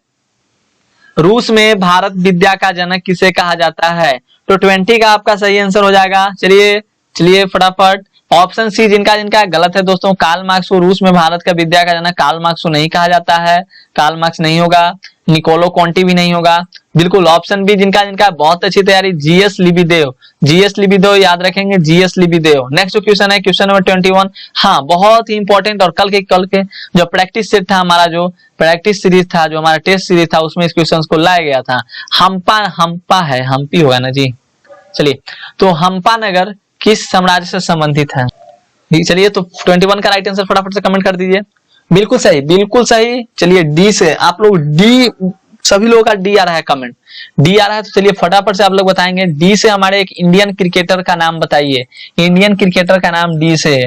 [SPEAKER 1] रूस में भारत विद्या का जनक किसे कहा जाता है? तो 20 का आपका सही आंसर हो जाएगा। चलिए फटाफट ऑप्शन सी, जिनका जिनका गलत है दोस्तों, कार्ल मार्क्स को रूस में भारत का विद्या का जनक कार्ल मार्क्स को नहीं कहा जाता है। कार्ल मार्क्स नहीं होगा, निकोलो कॉन्टी भी नहीं होगा। बिल्कुल ऑप्शन बी, जिनका जिनका बहुत अच्छी तैयारी, जीएस लिबिदेव। जीएस लिबिदेव याद रखेंगे, जीएस लिबिदेव। नेक्स्ट क्वेश्चन है क्वेश्चन नंबर 21। हाँ, बहुत ही इंपॉर्टेंट, और कल के जो प्रैक्टिस सेट था हमारा, जो प्रैक्टिस सीरीज था, जो हमारा टेस्ट सीरीज था, उसमें इस क्वेश्चन को लाया गया था। हम्पी होगा ना जी। चलिए, तो हम्पा नगर किस साम्राज्य से संबंधित है? चलिए, तो 21 का राइट आंसर फटाफट से कमेंट कर दीजिए। बिल्कुल सही, बिल्कुल सही। चलिए, डी से आप लोग, डी सभी लोगों का डी आ रहा है, कमेंट डी आ रहा है। तो चलिए फटाफट से आप लोग बताएंगे, डी से हमारे एक इंडियन क्रिकेटर का नाम बताइए। इंडियन क्रिकेटर का नाम डी से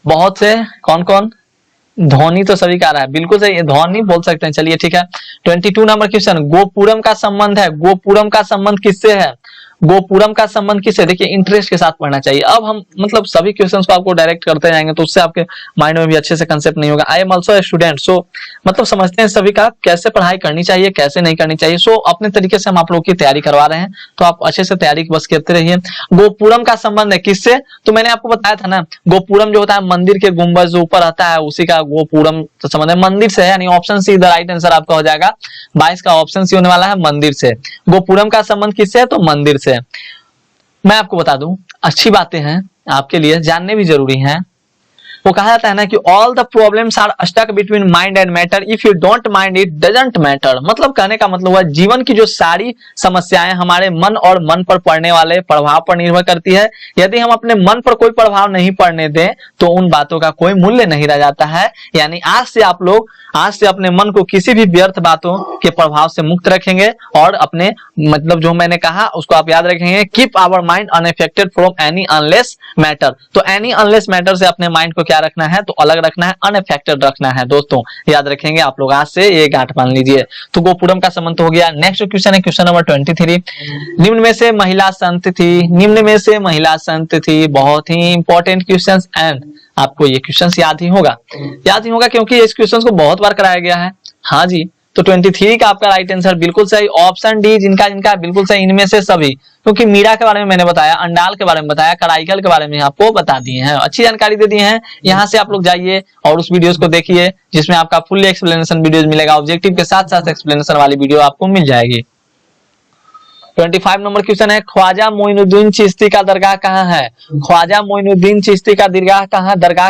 [SPEAKER 1] बहुत से, कौन कौन? धोनी तो सभी का आ रहा है, बिल्कुल सही, धोनी बोल सकते हैं। चलिए ठीक है। 22 नंबर क्वेश्चन, गोपुरम का संबंध है, गोपुरम का संबंध किससे है? गोपुरम का संबंध किससे? देखिए, इंटरेस्ट के साथ पढ़ना चाहिए। अब हम मतलब सभी क्वेश्चंस को आपको डायरेक्ट करते जाएंगे, तो उससे आपके माइंड में भी अच्छे से कंसेप्ट नहीं होगा। I am also a student, so मतलब समझते हैं सभी का कैसे पढ़ाई करनी चाहिए, कैसे नहीं करनी चाहिए। सो अपने तरीके से हम आप लोग की तैयारी करवा रहे हैं, तो आप अच्छे से तैयारी बस करते रहिए। गोपुरम का संबंध है किससे? तो मैंने आपको बताया था ना, गोपुरम जो होता है मंदिर के गुंबद जो ऊपर रहता है, उसी का गोपुरम तो संबंध है, मंदिर से है। यानी option see the right answer आपका हो जाएगा। 22 का ऑप्शन सी होने वाला है, मंदिर से। गोपुरम का संबंध किससे है? तो मंदिर से। मैं आपको बता दूं, अच्छी बातें हैं आपके लिए, जानने भी जरूरी हैं। वो कहा जाता है ना कि all the problems are stuck between mind and matter, if you don't mind it doesn't matter. मतलब कहने का मतलब हुआ, जीवन की जो सारी समस्याएं हमारे मन और मन पर पड़ने वाले प्रभाव पर निर्भर करती है। यदि हम अपने मन पर कोई प्रभाव नहीं पड़ने दें, तो उन बातों का कोई मूल्य नहीं रह जाता है। यानी आज से अपने मन को किसी भी व्यर्थ बातों के प्रभाव से मुक्त रखेंगे, और अपने मतलब जो मैंने कहा उसको आप याद रखेंगे, keep our mind unaffected from any unless matter. तो एनी अनलेस मैटर से अपने माइंड को क्या रखना है? तो अलग रखना है, अनअफेक्टेड रखना है। दोस्तों याद रखेंगे आप लोग, आज से ये गांठ बांध लीजिए। तो गोपुरम का संबंध हो गया। नेक्स्ट क्वेश्चन है क्वेश्चन नंबर 23। निम्न में से महिला संत थी, निम्न में से महिला संत थी। बहुत ही इंपॉर्टेंट क्वेश्चन, एंड आपको ये क्वेश्चन याद ही होगा क्योंकि इस क्वेश्चन को बहुत बार कराया गया है। हाँ जी, तो 23 का आपका राइट आंसर बिल्कुल सही, ऑप्शन डी, जिनका जिनका बिल्कुल सही, इनमें से सभी। क्योंकि मीरा के बारे में मैंने बताया, अंडाल के बारे में बताया, कराईकल के बारे में आपको बता दिए हैं, अच्छी जानकारी दे दी है। यहाँ से आप लोग जाइए और उस वीडियोस को देखिए, जिसमें आपका फुल एक्सप्लेनेशन वीडियोस मिलेगा, ऑब्जेक्टिव के साथ साथ एक्सप्लेनेशन वाली वीडियो आपको मिल जाएगी। 25 नंबर क्वेश्चन है, ख्वाजा मोइनुद्दीन चिश्ती का दरगाह कहाँ है? ख्वाजा मोइनुद्दीन चिश्ती का दरगाह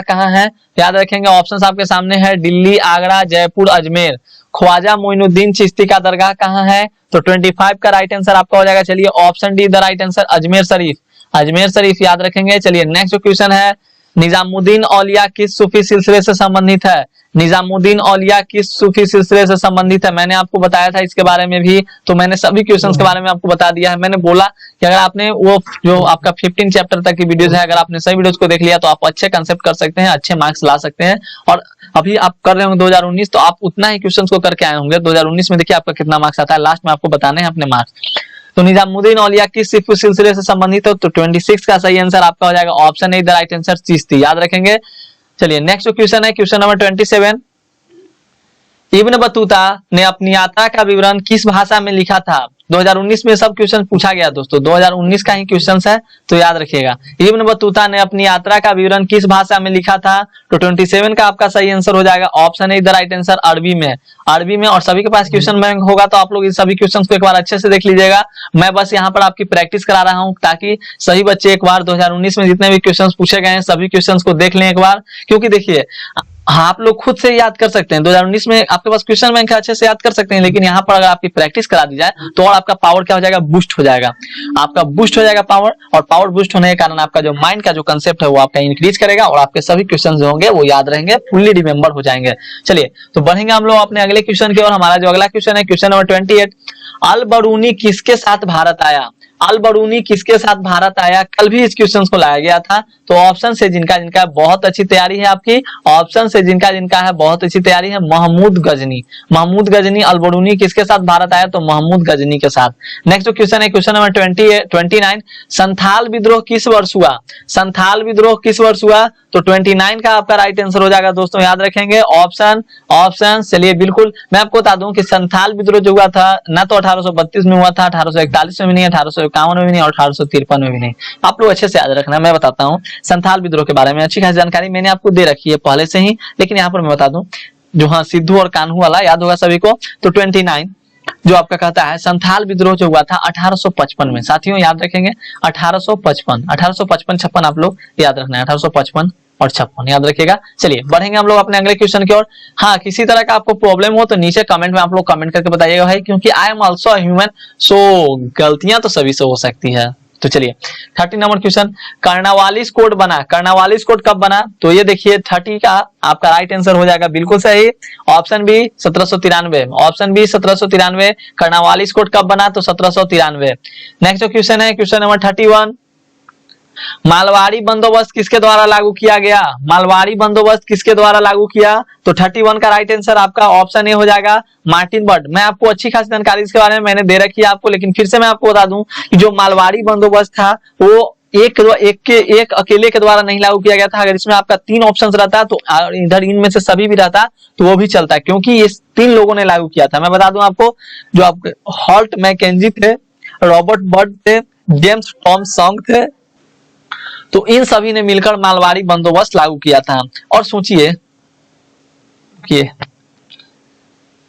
[SPEAKER 1] कहाँ है? याद रखेंगे, ऑप्शंस आपके सामने है, दिल्ली, आगरा, जयपुर, अजमेर। ख्वाजा मोइनुद्दीन चिश्ती का दरगाह कहाँ है? तो 25 का राइट आंसर आपका हो जाएगा। चलिए, option D the right answer, Ajmer Sharif. Ajmer Sharif याद रखेंगे। चलिए, नेक्स्ट क्वेश्चन है, निजामुद्दीन औलिया किस सूफी सिलसिले से संबंधित है? निजामुद्दीन औलिया किस सूफी सिलसिले से संबंधित है? मैंने आपको बताया था इसके बारे में भी, तो मैंने सभी क्वेश्चंस के बारे में आपको बता दिया है। मैंने बोला कि अगर आपने वो जो आपका 15 चैप्टर तक की वीडियोस है, अगर आपने सभी वीडियोस को देख लिया, तो आप अच्छे कंसेप्ट कर सकते हैं, अच्छे मार्क्स ला सकते हैं। और अभी आप कर रहे होंगे 2019, तो आप उतना ही क्वेश्चंस को करके आए होंगे। 2019 में देखिए आपका कितना मार्क्स आता है, लास्ट में आपको बताने हैं अपने मार्क्स। तो निजामुद्दीन औलिया किस सूफी सिलसिले से संबंधित है? तो 26 का सही आंसर आपका हो जाएगा, option A the right answer, Chishti. याद रखेंगे। चलिए, नेक्स्ट क्वेश्चन है क्वेश्चन नंबर 27। इब्न बतूता ने अपनी यात्रा का विवरण किस भाषा में लिखा था? 2019 में सब क्वेश्चन पूछा गया दोस्तों, 2019 का ही क्वेश्चन है, तो याद रखिएगा। इब्न बतूता ने अपनी यात्रा का विवरण किस भाषा में लिखा था? तो 27 का आपका सही आंसर हो जाएगा, option A the right answer, अरबी में। अरबी में, और सभी के पास क्वेश्चन बैंक होगा, तो आप लोग इन सभी क्वेश्चन को एक बार अच्छे से देख लीजिएगा। मैं बस यहाँ पर आपकी प्रैक्टिस करा रहा हूँ, ताकि सही बच्चे एक बार 2019 में जितने भी क्वेश्चन पूछे गए हैं, सभी क्वेश्चन को देख लें एक बार। क्योंकि देखिए, हाँ, आप लोग खुद से याद कर सकते हैं, 2019 में आपके पास क्वेश्चन बैंक है, अच्छे से याद कर सकते हैं, लेकिन यहाँ पर अगर आपकी प्रैक्टिस करा दी जाए, तो और आपका पावर क्या हो जाएगा? बूस्ट हो जाएगा। आपका बूस्ट हो जाएगा पावर, और पावर बूस्ट होने के कारण आपका जो माइंड का जो कंसेप्ट है वो आपका इंक्रीज करेगा, और आपके सभी क्वेश्चन जो होंगे वो याद रहेंगे, फुल्ली रिमेंबर हो जाएंगे। चलिए, तो बढ़ेंगे हम लोग अपने अगले क्वेश्चन की ओर। हमारा जो अगला क्वेश्चन है क्वेश्चन नंबर 28। अल बरूनी किसके साथ भारत आया? अल बरूनी किसके साथ भारत आया, कल भी इस क्वेश्चन को लाया गया था। तो ऑप्शन से जिनका जिनका बहुत अच्छी तैयारी है आपकी, ऑप्शन से जिनका जिनका है बहुत अच्छी तैयारी है, महमूद गजनी। महमूद गजनी, अल बरूनी किसके साथ भारत आया, तो महमूद गजनी के साथ। नेक्स्ट जो क्वेश्चन है क्वेश्चन नंबर 29, संथाल विद्रोह किस वर्ष हुआ, संथाल विद्रोह किस वर्ष हुआ, तो 29 का आपका राइट आंसर हो जाएगा दोस्तों, याद रखेंगे ऑप्शन ऑप्शन। चलिए बिल्कुल मैं आपको बता दूं कि संथाल विद्रोह जो हुआ था ना तो 1832 में हुआ था, 1841 में भी नहीं, 1851 में भी नहीं और 1853 में भी नहीं। आप लोग अच्छे से याद रखना, मैं बताता हूँ संथाल विद्रोह के बारे में अच्छी खासी जानकारी मैंने आपको दे रखी है पहले से ही, लेकिन यहाँ पर मैं बता दूं जो हाँ सिद्धू और कान्हू वाला याद होगा सभी को। तो 29 जो आपका कहता है संथाल विद्रोह जो हुआ था 1855 में, साथियों याद रखेंगे 1855 56 आप लोग याद रखना है, 1855 और 56 याद रखिएगा। चलिए बढ़ेंगे हम लोग अपने अगले क्वेश्चन की ओर। हाँ किसी तरह का आपको प्रॉब्लम हो तो नीचे कमेंट में आप लोग कमेंट करके बताइएगा भाई, क्योंकि आई एम ऑल्सो ह्यूमन, सो गलतियां तो सभी से हो सकती है। तो चलिए 30 नंबर क्वेश्चन, कर्नावालिस कोड बना, कर्नावालिस कोड कब बना, तो ये देखिए 30 का आपका राइट आंसर हो जाएगा बिल्कुल सही, option B 1793, option B 1793। Cornwallis code कब बना, तो 1793। नेक्स्ट जो क्वेश्चन है क्वेश्चन नंबर 31, मालवाड़ी बंदोबस्त किसके द्वारा लागू किया गया, मालवाड़ी बंदोबस्त किसके द्वारा लागू किया, तो 31 का राइट आंसर आपका ऑप्शन ए हो जाएगा, मार्टिन बर्ड। मैं आपको अच्छी खासी जानकारी इसके बारे में मैंने दे रखी है आपको, लेकिन फिर से मैं आपको बता दूं कि जो मालवाड़ी बंदोबस्त था वो एक अकेले के द्वारा नहीं लागू किया गया था। अगर इसमें आपका 3 ऑप्शंस रहता तो इधर इनमें से सभी भी रहता तो वो भी चलता, क्योंकि ये 3 लोगों ने लागू किया था। मैं बता दूं आपको, जो आपके हॉल्ट मैकेंजी थे, रॉबर्ट बर्ड थे, जेम्स थॉमसन थे, तो इन सभी ने मिलकर मालवाड़ी बंदोबस्त लागू किया था। और सोचिए कि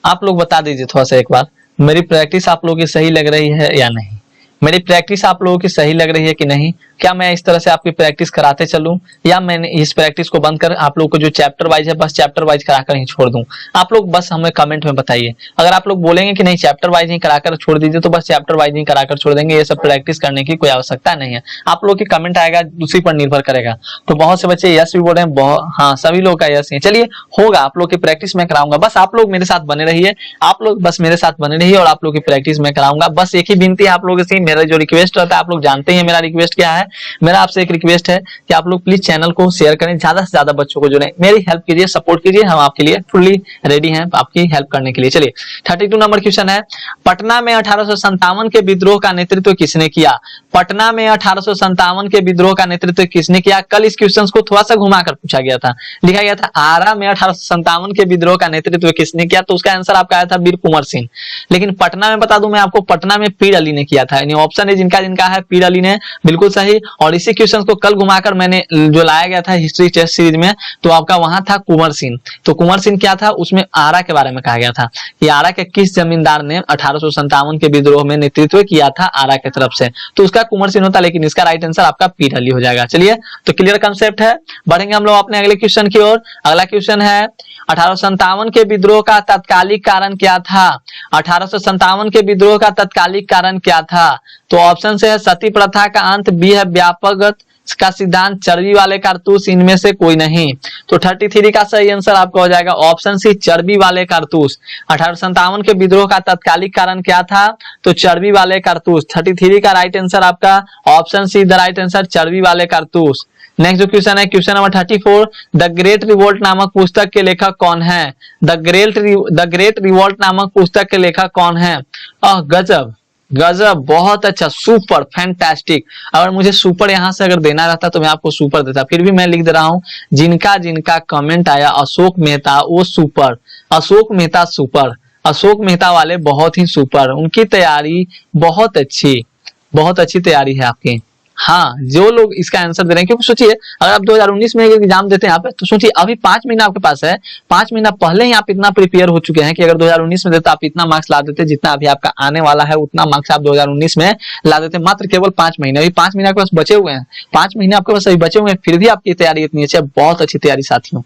[SPEAKER 1] आप लोग बता दीजिए थोड़ा सा एक बार, मेरी प्रैक्टिस आप लोगों की सही लग रही है या नहीं, मेरी प्रैक्टिस आप लोगों की सही लग रही है कि नहीं, क्या मैं इस तरह से आपकी प्रैक्टिस कराते चलूं, या मैंने इस प्रैक्टिस को बंद कर आप लोगों को जो चैप्टर वाइज है बस चैप्टर वाइज कराकर ही छोड़ दूं। आप लोग बस हमें कमेंट में बताइए। अगर आप लोग बोलेंगे कि नहीं चैप्टर वाइज ही कराकर छोड़ दीजिए, तो बस चैप्टर वाइज ही कराकर छोड़ देंगे, ये सब प्रैक्टिस करने की कोई आवश्यकता नहीं है। आप लोग की कमेंट आएगा उसी पर निर्भर करेगा। तो बहुत से बच्चे यस भी बोल रहे हैं, हाँ सभी लोग का यस है। चलिए होगा, आप लोग की प्रैक्टिस में कराऊंगा, बस आप लोग मेरे साथ बने रहिए, आप लोग बस मेरे साथ बने रहिए और आप लोग की प्रैक्टिस में कराऊंगा। बस एक ही विनती है आप लोगों से, मेरा जो रिक्वेस्ट रहता है आप लोग जानते हैं मेरा रिक्वेस्ट क्या है, मेरा आपसे रिक्वेस्ट है कि आप लोग प्लीज चैनल को शेयर करें, ज्यादा से ज्यादा बच्चों को जुड़ें, मेरी हेल्प कीजिए, सपोर्ट कीजिए, हम आपके लिए फुल्ली रेडी हैं आपकी हेल्प करने के लिए। चलिए 32 नंबर क्वेश्चन है, पटना में 1857 के विद्रोह का नेतृत्व किसने किया, पटना में 1857 के विद्रोह का नेतृत्व किसने किया। कल इस क्वेश्चन को थोड़ा सा घुमाकर पूछा गया था, लिखा गया था आरा में 1857 के विद्रोह का नेतृत्व किसने किया, तो उसका आंसर आपका आया था वीर कुंवर सिंह। लेकिन पटना में बता दूं मैं आपको, पटना में पीर अली ने किया था, यानी ऑप्शन है जिनका जिनका है पीर अली ने, बिल्कुल सही। और इसी क्वेश्चन को कल घुमाकर मैंने जो लाया गया था हिस्ट्री टेस्ट सीरीज में, तो आपका वहां था कुंवर सिंह। तो कुंवर सिंह क्या था, उसमें आरा के बारे में कहा गया था कि आरा के किस जमींदार ने 1857 के विद्रोह में नेतृत्व किया था आरा की तरफ से, तो उसका कुंवर सिंह होता, लेकिन इसका राइट आंसर आपका पीर अली हो जाएगा। चलिए तो क्लियर कंसेप्ट है, बढ़ेंगे हम लोग अपने अगले क्वेश्चन की ओर। अगला क्वेश्चन है 1857 के विद्रोह का तत्कालिक कारण क्या था, 1857 के विद्रोह का तत्कालिक कारण क्या था, तो ऑप्शन से है सती प्रथा का अंत, बी है व्यापक का सिद्धांत, चर्बी वाले कारतूस, इनमें से कोई नहीं। तो 33 का सही आंसर आपका हो जाएगा ऑप्शन सी, चर्बी वाले कारतूस। 1857 के विद्रोह का तत्कालिक कारण क्या था, तो चर्बी वाले कारतूस। 33 का राइट आंसर आपका option see the right answer, चर्बी वाले कारतूस। नेक्स्ट जो क्वेश्चन है question number 34, the great revolt नामक पुस्तक के लेखक कौन है, द ग्रेट रिवोल्ट नामक पुस्तक के लेखक कौन है। गजब गजब, बहुत अच्छा, सुपर, फैंटास्टिक। अगर मुझे सुपर यहाँ से अगर देना रहता तो मैं आपको सुपर देता, फिर भी मैं लिख दे रहा हूँ जिनका जिनका कमेंट आया अशोक मेहता वो सुपर, अशोक मेहता सुपर, अशोक मेहता वाले बहुत ही सुपर, उनकी तैयारी बहुत अच्छी तैयारी है आपकी। हाँ जो लोग इसका आंसर दे रहे हैं, क्योंकि सोचिए अगर आप 2019 में एग्जाम देते हैं आप, तो सोचिए अभी 5 महीना आपके पास है, 5 महीना पहले ही आप इतना प्रिपेयर हो चुके हैं कि अगर 2019 में देते आप इतना मार्क्स ला देते, जितना अभी आपका आने वाला है उतना मार्क्स आप 2019 में ला देते, मात्र केवल 5 महीने। अभी 5 महीने आपके पास बचे हुए हैं, 5 महीने आपके पास अभी बचे हुए हैं, फिर भी आपकी तैयारी इतनी अच्छी है, बहुत अच्छी तैयारी साथियों।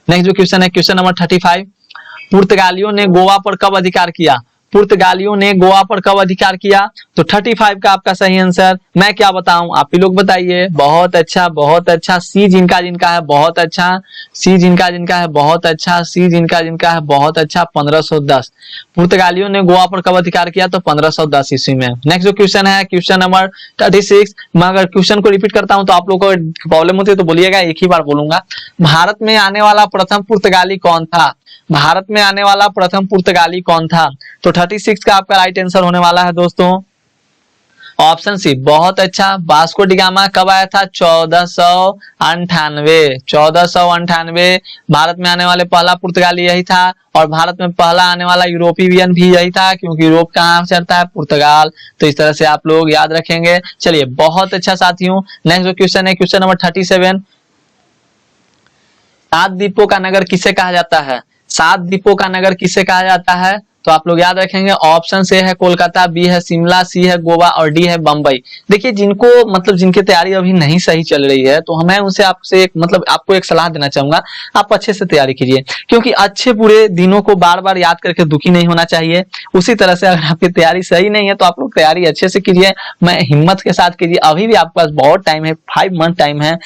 [SPEAKER 1] नेक्स्ट जो क्वेश्चन है क्वेश्चन नंबर 35, पुर्तगालियों ने गोवा पर कब अधिकार किया, पुर्तगालियों ने गोवा पर कब अधिकार किया? तो 35 का आपका सही आंसर। मैं क्या बताऊं, आप ही लोग बताइए। बहुत अच्छा, बहुत अच्छा। सी जिनका जिनका है बहुत अच्छा, सी जिनका जिनका है बहुत अच्छा, सी जिनका जिनका है बहुत अच्छा। 1510 पुर्तगालियों ने गोवा पर कब अधिकार किया? तो 1510 ईस्वी में। नेक्स्ट जो क्वेश्चन है क्वेश्चन नंबर 36। मैं अगर क्वेश्चन को रिपीट करता हूं तो आप लोगों को प्रॉब्लम होती है तो बोलिएगा, एक ही बार बोलूंगा। भारत में आने वाला प्रथम पुर्तगाली कौन था? भारत में आने वाला प्रथम पुर्तगाली कौन था? तो 36 का आपका राइट आंसर होने वाला है दोस्तों ऑप्शन सी। बहुत अच्छा। वास्को डी गामा कब आया था? 1498। 1498 भारत में आने वाले पहला पुर्तगाली यही था, और भारत में पहला आने वाला यूरोपियन भी यही था, क्योंकि यूरोप कहाँ चलता है? पुर्तगाल। तो इस तरह से आप लोग याद रखेंगे। चलिए बहुत अच्छा साथियों। नेक्स्ट जो क्वेश्चन है क्वेश्चन नंबर 37। 7 द्वीपों का नगर किसे कहा जाता है? 7 द्वीपों का नगर किसे कहा जाता है? तो आप लोग याद रखेंगे ऑप्शन ए है कोलकाता, बी है शिमला, सी है गोवा और डी है बम्बई। देखिए जिनको मतलब जिनकी तैयारी अभी नहीं सही चल रही है तो मैं उनसे आपसे मतलब आपको एक सलाह देना चाहूंगा, आप अच्छे से तैयारी कीजिए, क्योंकि अच्छे बुरे दिनों को बार बार याद करके दुखी नहीं होना चाहिए। उसी तरह से अगर आपकी तैयारी सही नहीं है तो आप लोग तैयारी अच्छे से कीजिए, मैं हिम्मत के साथ कीजिए। अभी भी आपके पास बहुत टाइम है, 5 मंथ टाइम है,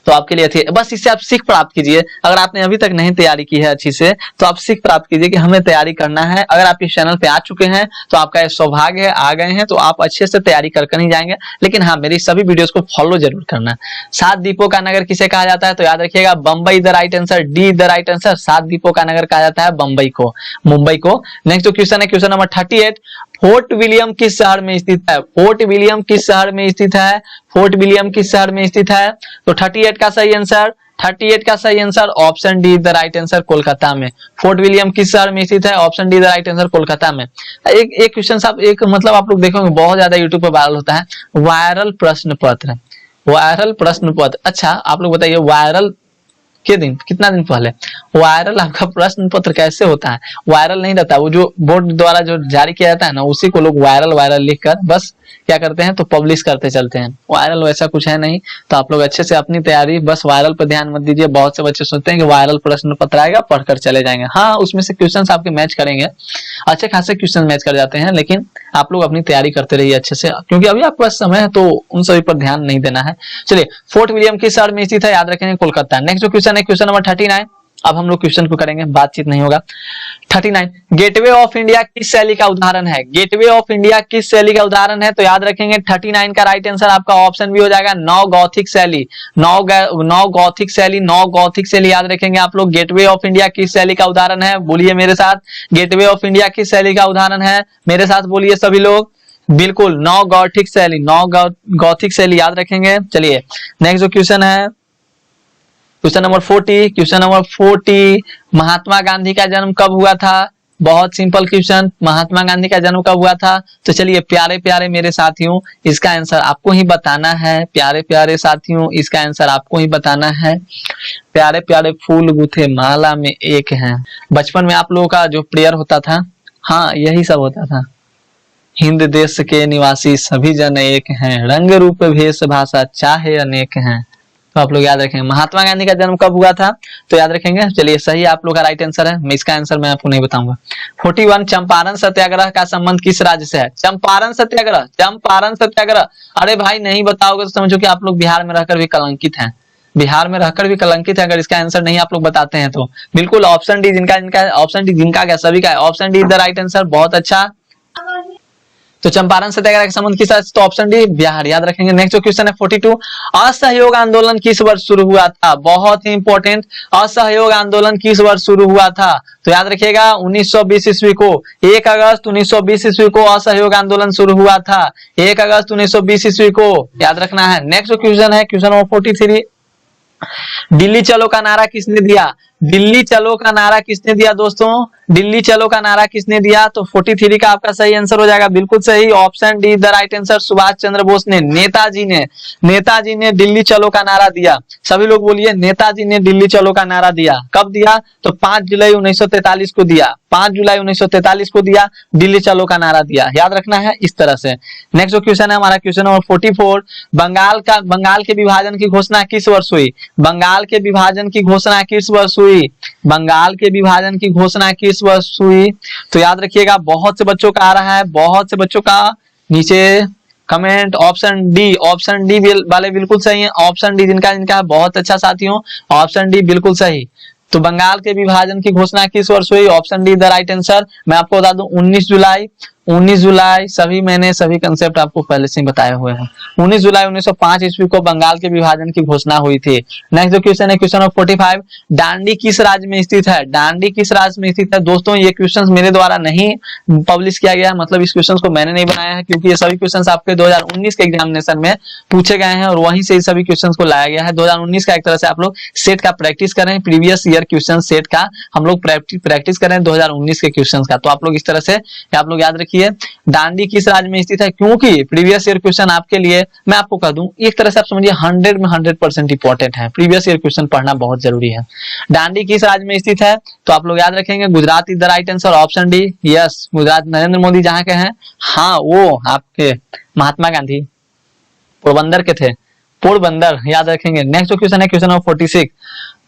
[SPEAKER 1] तो आपके लिए अच्छी है। बस इससे आप सीख प्राप्त कीजिए। अगर आपने अभी तक नहीं तैयारी की है अच्छी से तो आप सीख प्राप्त कीजिए कि हमें तैयारी करना है। अगर आप इस चैनल पे आ चुके हैं तो आपका ये सौभाग्य है, आ गए हैं तो आप अच्छे से तैयारी कर ही जाएंगे। लेकिन हाँ, मेरी सभी वीडियोस को फॉलो जरूर करना। 7 द्वीपों का नगर किसे कहा जाता है? तो याद रखिएगा Bombay the right answer, D the right answer. 7 द्वीपों का नगर कहा जाता है बम्बई को, मुंबई को। नेक्स्ट जो क्वेश्चन है क्वेश्चन नंबर 38। फोर्ट विलियम किस शहर में स्थित है? फोर्ट विलियम किस शहर में स्थित है? फोर्ट विलियम किस शहर में स्थित है? तो 38 का सही आंसर, 38 का सही answer option D the right answer, Kolkata में। फोर्ट विलियम किस शहर में स्थित है? Option D the right answer, Kolkata में। एक क्वेश्चन साहब, एक मतलब आप लोग देखोगे बहुत ज्यादा यूट्यूब पर वायरल होता है, वायरल प्रश्न पत्र। वायरल प्रश्न पत्र, अच्छा आप लोग बताइए वायरल के दिन, कितना दिन पहले वायरल आपका प्रश्न पत्र कैसे होता है? वायरल नहीं रहता, वो जो बोर्ड द्वारा जो जारी किया जाता है ना, उसी को लोग वायरल वायरल लिखकर बस क्या करते हैं तो पब्लिश करते चलते हैं। वायरल वैसा कुछ है नहीं, तो आप लोग अच्छे से अपनी तैयारी, बस वायरल पर ध्यान मत दीजिए। बहुत से बच्चे सोचते हैं कि वायरल प्रश्न पत्र आएगा पढ़कर चले जाएंगे। हाँ, उसमें से क्वेश्चन आपके मैच करेंगे, अच्छे खासे क्वेश्चन मैच कर जाते हैं, लेकिन आप लोग अपनी तैयारी करते रहिए अच्छे से, क्योंकि अभी आपके पास समय है तो उन सभी पर ध्यान नहीं देना है। चलिए, फोर्ट विलियम किस शहर में स्थित है? याद रखेंगे कोलकाता। नेक्स्ट जो क्वेश्चन है क्वेश्चन नंबर 39। अब हम लोग क्वेश्चन को करेंगे, बातचीत नहीं होगा। 39, गेटवे ऑफ इंडिया किस शैली का उदाहरण है? गेटवे ऑफ इंडिया किस शैली का उदाहरण है? तो याद रखेंगे 39 का राइट आंसर आपका ऑप्शन भी हो जाएगा नौ गौथिक शैली। नौ गौथिक शैली, नौ गौथिक शैली याद रखेंगे आप लोग। गेटवे ऑफ इंडिया किस शैली का उदाहरण है? बोलिए मेरे साथ, गेटवे ऑफ इंडिया किस शैली का उदाहरण है? मेरे साथ बोलिए सभी लोग। बिल्कुल, नौ गौथिक शैली, नौ गौथिक शैली याद रखेंगे। चलिए नेक्स्ट जो क्वेश्चन है question number 40। Question number 40, Mahatma Gandhi का जन्म कब हुआ था? बहुत सिंपल क्वेश्चन, महात्मा गांधी का जन्म कब हुआ था? तो चलिए प्यारे प्यारे मेरे साथियों, इसका आंसर आपको ही बताना है। प्यारे प्यारे साथियों, इसका आंसर आपको ही बताना है। प्यारे प्यारे फूल गुथे माला में एक है। बचपन में आप लोगों का जो प्रेयर होता था, हाँ यही सब होता था। हिंद देश के निवासी सभी जन एक हैं, रंग रूप भेष भाषा चाहे अनेक हैं। तो आप लोग याद रखेंगे महात्मा गांधी का जन्म कब हुआ था? तो याद रखेंगे। चलिए सही आप लोग का राइट आंसर है, मैं इसका आंसर मैं आपको नहीं बताऊंगा। 41, चंपारण सत्याग्रह का संबंध किस राज्य से है? चंपारण सत्याग्रह, चंपारण सत्याग्रह, अरे भाई नहीं बताओगे तो समझो कि आप लोग बिहार में रहकर भी कलंकित हैं। बिहार में रहकर भी कलंकित है अगर इसका आंसर नहीं आप लोग बताते हैं तो। बिल्कुल ऑप्शन डी, जिनका ऑप्शन डी, जिनका क्या सभी का है, option D the right answer. बहुत अच्छा। तो चंपारण सत्याग्रह का संबंध किस राज्य? तो ऑप्शन डी बिहार, याद रखेंगे। नेक्स्ट क्वेश्चन है 42, असहयोग आंदोलन किस वर्ष शुरू हुआ था? बहुत ही इंपॉर्टेंट, असहयोग आंदोलन किस वर्ष शुरू हुआ था? तो याद रखिएगा 1920 ईस्वी को, 1 अगस्त 1920 ईस्वी को असहयोग आंदोलन शुरू हुआ था। 1 अगस्त 1920 ईस्वी को याद रखना है। नेक्स्ट क्वेश्चन है क्वेश्चन नंबर 43, दिल्ली चलो का नारा किसने दिया? दिल्ली चलो का नारा किसने दिया दोस्तों? दिल्ली चलो का नारा किसने दिया? तो 43 का आपका सही आंसर हो जाएगा, बिल्कुल सही, option D the right answer, Subhash Chandra Bose ने, नेताजी ने दिल्ली चलो का नारा दिया। सभी लोग बोलिए, नेताजी ने दिल्ली चलो का नारा दिया। कब दिया? तो 5 जुलाई 1943 को दिया। 5 जुलाई 1943 को दिया, दिल्ली चलो का नारा दिया, याद रखना है इस तरह से। नेक्स्ट जो क्वेश्चन है हमारा क्वेश्चन नंबर 44, बंगाल के विभाजन की घोषणा किस वर्ष हुई? बंगाल के विभाजन की घोषणा किस वर्ष हुई? हुई? बंगाल के विभाजन की घोषणा किस वर्ष हुई? तो याद रखिएगा, बहुत से बच्चों का आ रहा है, बहुत से बच्चों का नीचे कमेंट ऑप्शन डी वाले बिल्कुल सही है। ऑप्शन डी जिनका जिनका है, बहुत अच्छा साथियों, ऑप्शन डी बिल्कुल सही। तो बंगाल के विभाजन की घोषणा किस वर्ष हुई? Option D the right answer. मैं आपको बता दूं 19 जुलाई। 19 जुलाई सभी कंसेप्ट आपको पहले से ही बताए हुए हैं। 19 जुलाई 1905 ईस्वी को बंगाल के विभाजन की घोषणा हुई थी। नेक्स्ट जो क्वेश्चन है, क्वेश्चन नंबर 45, डांडी किस राज्य में स्थित है? डांडी किस राज्य में स्थित है? दोस्तों ये क्वेश्चन मेरे द्वारा नहीं पब्लिश किया गया है, मतलब इस क्वेश्चन को मैंने नहीं बनाया है, क्योंकि ये सभी क्वेश्चन आपके 2019 के एग्जामिनेशन में पूछे गए हैं और वहीं से सभी क्वेश्चन को लाया गया है। 2019 का एक तरह से आप लोग सेट का प्रैक्टिस करें, प्रीवियस ईयर क्वेश्चन सेट का हम लोग प्रैक्टिस करें 2019 के क्वेश्चन का। तो आप लोग इस तरह से आप लोग याद रखिए, डांडी किस राज्य में स्थित है, क्योंकि प्रीवियस ईयर क्वेश्चन आपके लिए मैं आपको कह दूं एक तरह से आप समझिए 100 में 100% इंपॉर्टेंट है। प्रीवियस ईयर क्वेश्चन पढ़ना बहुत जरूरी है। डांडी किस राज्य में स्थित है? तो आप लोग याद रखेंगे Gujarat is the right answer. Option D, yes, Gujarat. Narendra Modi जहां के हैं, हाँ वो आपके महात्मा गांधी पोरबंदर के थे, पोरबंदर याद रखेंगे। नेक्स्ट क्वेश्चन है क्वेश्चन नंबर 46,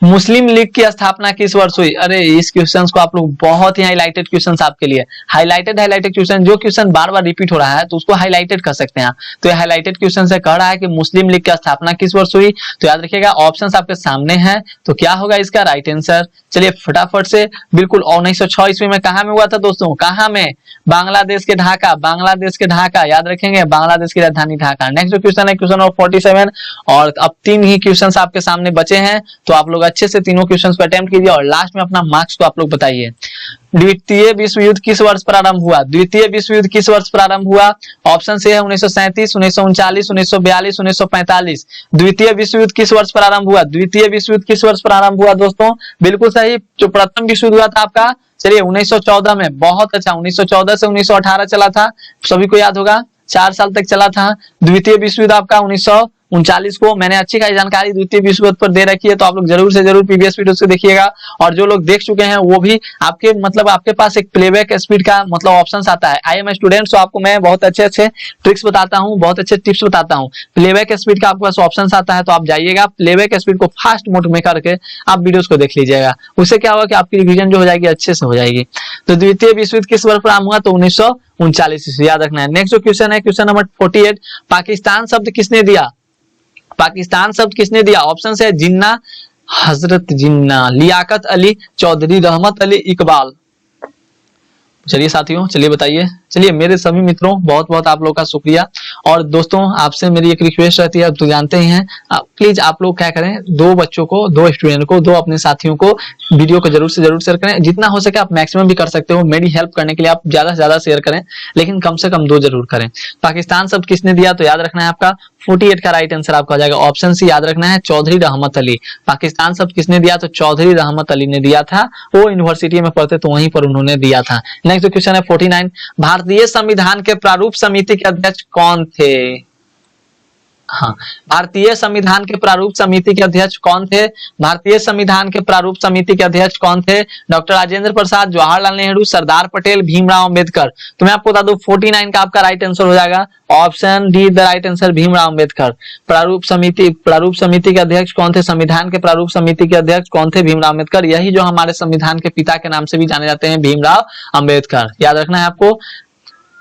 [SPEAKER 1] मुस्लिम लीग की स्थापना किस वर्ष हुई? अरे इस क्वेश्चन को आप लोग, बहुत ही हाईलाइटेड क्वेश्चन आपके लिए, हाईलाइटेड क्वेश्चन, जो क्वेश्चन बार बार रिपीट हो रहा है तो उसको हाईलाइटेड कर सकते हैं। तो ये हाईलाइटेड क्वेश्चन से कह रहा है कि मुस्लिम लीग की स्थापना किस वर्ष हुई? तो याद रखिएगा ऑप्शंस आपके सामने हैं, तो क्या होगा इसका राइट आंसर? चलिए फटाफट से, बिल्कुल 1906 ईस्वी में कहां में हुआ था दोस्तों? कहां में? बांग्लादेश के ढाका, बांग्लादेश के ढाका याद रखेंगे, बांग्लादेश की राजधानी ढाका। नेक्स्ट क्वेश्चन है क्वेश्चन नंबर 47, और अब 3 ही क्वेश्चन आपके सामने बचे हैं, तो आप लोग अच्छे से तीनों क्वेश्चंस को अटेम्प्ट कीजिए और लास्ट में अपना मार्क्स को आप लोग बताइए। द्वितीय विश्व युद्ध किस वर्ष प्रारंभ हुआ? द्वितीय विश्व युद्ध किस वर्ष प्रारंभ हुआ? ऑप्शन से है 1937, 1939, 1942, 1945। द्वितीय विश्व युद्ध किस वर्ष प्रारंभ हुआ? द्वितीय विश्व युद्ध किस वर्ष प्रारंभ हुआ दोस्तों? बिल्कुल सही, जो प्रथम विश्व युद्ध हुआ था आपका, चलिए 1914 में। बहुत अच्छा, 1914 से 1918 चला था, सभी को याद होगा, 4 साल तक चला था। द्वितीय विश्व युद्ध आपका 1939 को। मैंने अच्छी खासी जानकारी द्वितीय विश्व युद्ध पर दे रखी है, तो आप लोग जरूर से जरूर प्रीवियस वीडियो से देखिएगा। और जो लोग देख चुके हैं वो भी आपके मतलब आपके पास एक प्लेबैक स्पीड का मतलब ऑप्शन आता है। आई एम स्टूडेंट, तो आपको मैं बहुत अच्छे अच्छे ट्रिक्स बताता हूँ, बहुत अच्छे टिप्स बताता हूँ। प्लेबैक स्पीड का आपके पास ऑप्शन आता है, तो आप जाइएगा, प्लेबैक स्पीड को फास्ट मोड में करके आप वीडियोस को देख लीजिएगा। उससे क्या होगा कि आपकी रिवीजन जो हो जाएगी अच्छे से हो जाएगी। तो द्वितीय विश्व युद्ध किस वर्ष प्रारंभ हुआ? तो 1939 याद रखना है। नेक्स्ट जो क्वेश्चन है क्वेश्चन नंबर 48, पाकिस्तान शब्द किसने दिया? पाकिस्तान शब्द किसने दिया? ऑप्शन है जिन्ना, हजरत जिन्ना, लियाकत अली चौधरी, रहमत अली इकबाल। चलिए साथियों, चलिए बताइए। चलिए मेरे सभी मित्रों, बहुत बहुत आप लोगों का शुक्रिया। और दोस्तों आपसे मेरी एक रिक्वेस्ट रहती है, आप तो जानते ही हैं, प्लीज आप लोग क्या करें, 2 बच्चों को, 2 स्टूडेंट को, 2 अपने साथियों को वीडियो को जरूर से जरूर शेयर करें। जितना हो सके आप मैक्सिमम भी कर सकते हो, मेरी हेल्प करने के लिए आप ज्यादा से ज्यादा शेयर करें, लेकिन कम से कम 2 जरूर करें। पाकिस्तान शब्द किसने दिया? तो याद रखना है आपका 48 का राइट आंसर आपका हो जाएगा। ऑप्शन सी याद रखना है, चौधरी रहमत अली। पाकिस्तान शब्द किसने दिया? तो चौधरी रहमत अली ने दिया था। वो यूनिवर्सिटी में पढ़ते तो वहीं पर उन्होंने दिया था। नेक्स्ट क्वेश्चन है 49, भारतीय संविधान के प्रारूप समिति के अध्यक्ष कौन थे? हाँ, भारतीय संविधान के प्रारूप समिति के अध्यक्ष कौन थे? भारतीय संविधान के प्रारूप समिति के अध्यक्ष कौन थे? डॉक्टर राजेंद्र प्रसाद, जवाहरलाल नेहरू, सरदार पटेल, भीमराव अंबेडकर। तो मैं आपको बता दूं 49 का आपका राइट आंसर हो जाएगा option D the right answer, Bhimrao Ambedkar. प्रारूप समिति के अध्यक्ष कौन थे? संविधान के प्रारूप समिति के अध्यक्ष कौन थे? भीमराव अंबेडकर। यही जो हमारे संविधान के पिता के नाम से भी जाने जाते हैं, भीमराव अंबेडकर। याद रखना है आपको।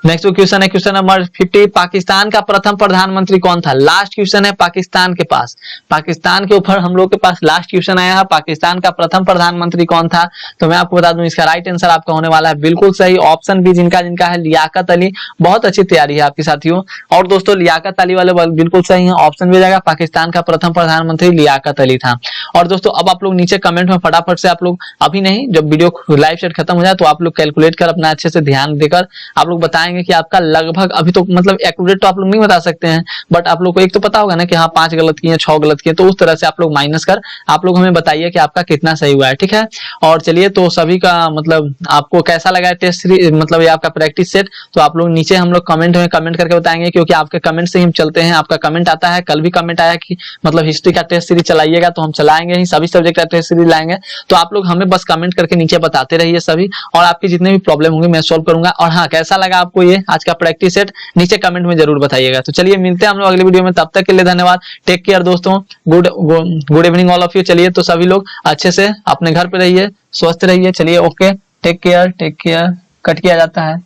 [SPEAKER 1] नेक्स्ट क्वेश्चन है क्वेश्चन नंबर 50, पाकिस्तान का प्रथम प्रधानमंत्री कौन था? लास्ट क्वेश्चन है पाकिस्तान के पास, पाकिस्तान के ऊपर हम लोग के पास लास्ट क्वेश्चन आया है, पाकिस्तान का प्रथम प्रधानमंत्री कौन था? तो मैं आपको बता दूं इसका राइट आंसर आपका होने वाला है बिल्कुल सही, ऑप्शन बी जिनका जिनका है, लियाकत अली। बहुत अच्छी तैयारी है आपके साथियों। और दोस्तों लियाकत अली वाले बिल्कुल सही है, ऑप्शन भी जाएगा, पाकिस्तान का प्रथम प्रधानमंत्री लियाकत अली था। और दोस्तों अब आप लोग नीचे कमेंट में फटाफट से आप लोग, अभी नहीं, जब वीडियो लाइव सेट खत्म हो जाए तो आप लोग कैलकुलेट कर अपना अच्छे से ध्यान देकर आप लोग बताएंगे कि आपका लगभग, अभी तो मतलब एक्यूरेट तो आप लोग नहीं बता सकते हैं, बट आप लोग को एक तो पता होगा ना कि हाँ 5 गलत किए, 6 गलत किए, तो उस तरह से आप लोग माइनस कर आप लोग हमें बताइए कि आपका कितना सही हुआ है, ठीक है। और चलिए, तो सभी का मतलब आपको कैसा लगा है टेस्ट सीरीज, मतलब ये आपका प्रैक्टिस सेट, तो आप लोग नीचे हम लोग कमेंट में कमेंट करके बताएंगे, क्योंकि आपके कमेंट से ही हम चलते हैं। आपका कमेंट आता है, कल भी कमेंट आया कि मतलब हिस्ट्री का टेस्ट सीरीज चलाइएगा, तो हम चलाएंगे ही, सभी सब्जेक्ट का टेस्ट सीरीज लाएंगे। तो आप लोग हमें बस कमेंट करके नीचे बताते रहिए सभी, और आपकी जितने भी प्रॉब्लम होंगे मैं सॉल्व करूंगा। और हाँ, कैसा लगा आपको ये आज का प्रैक्टिस सेट नीचे कमेंट में जरूर बताइएगा। तो चलिए मिलते हैं हम लोग अगले वीडियो में, तब तक के लिए धन्यवाद। टेक केयर दोस्तों, good evening all of you. चलिए तो सभी लोग अच्छे से अपने घर पे रहिए, स्वस्थ रहिए। चलिए ओके, टेक केयर कट किया जाता है।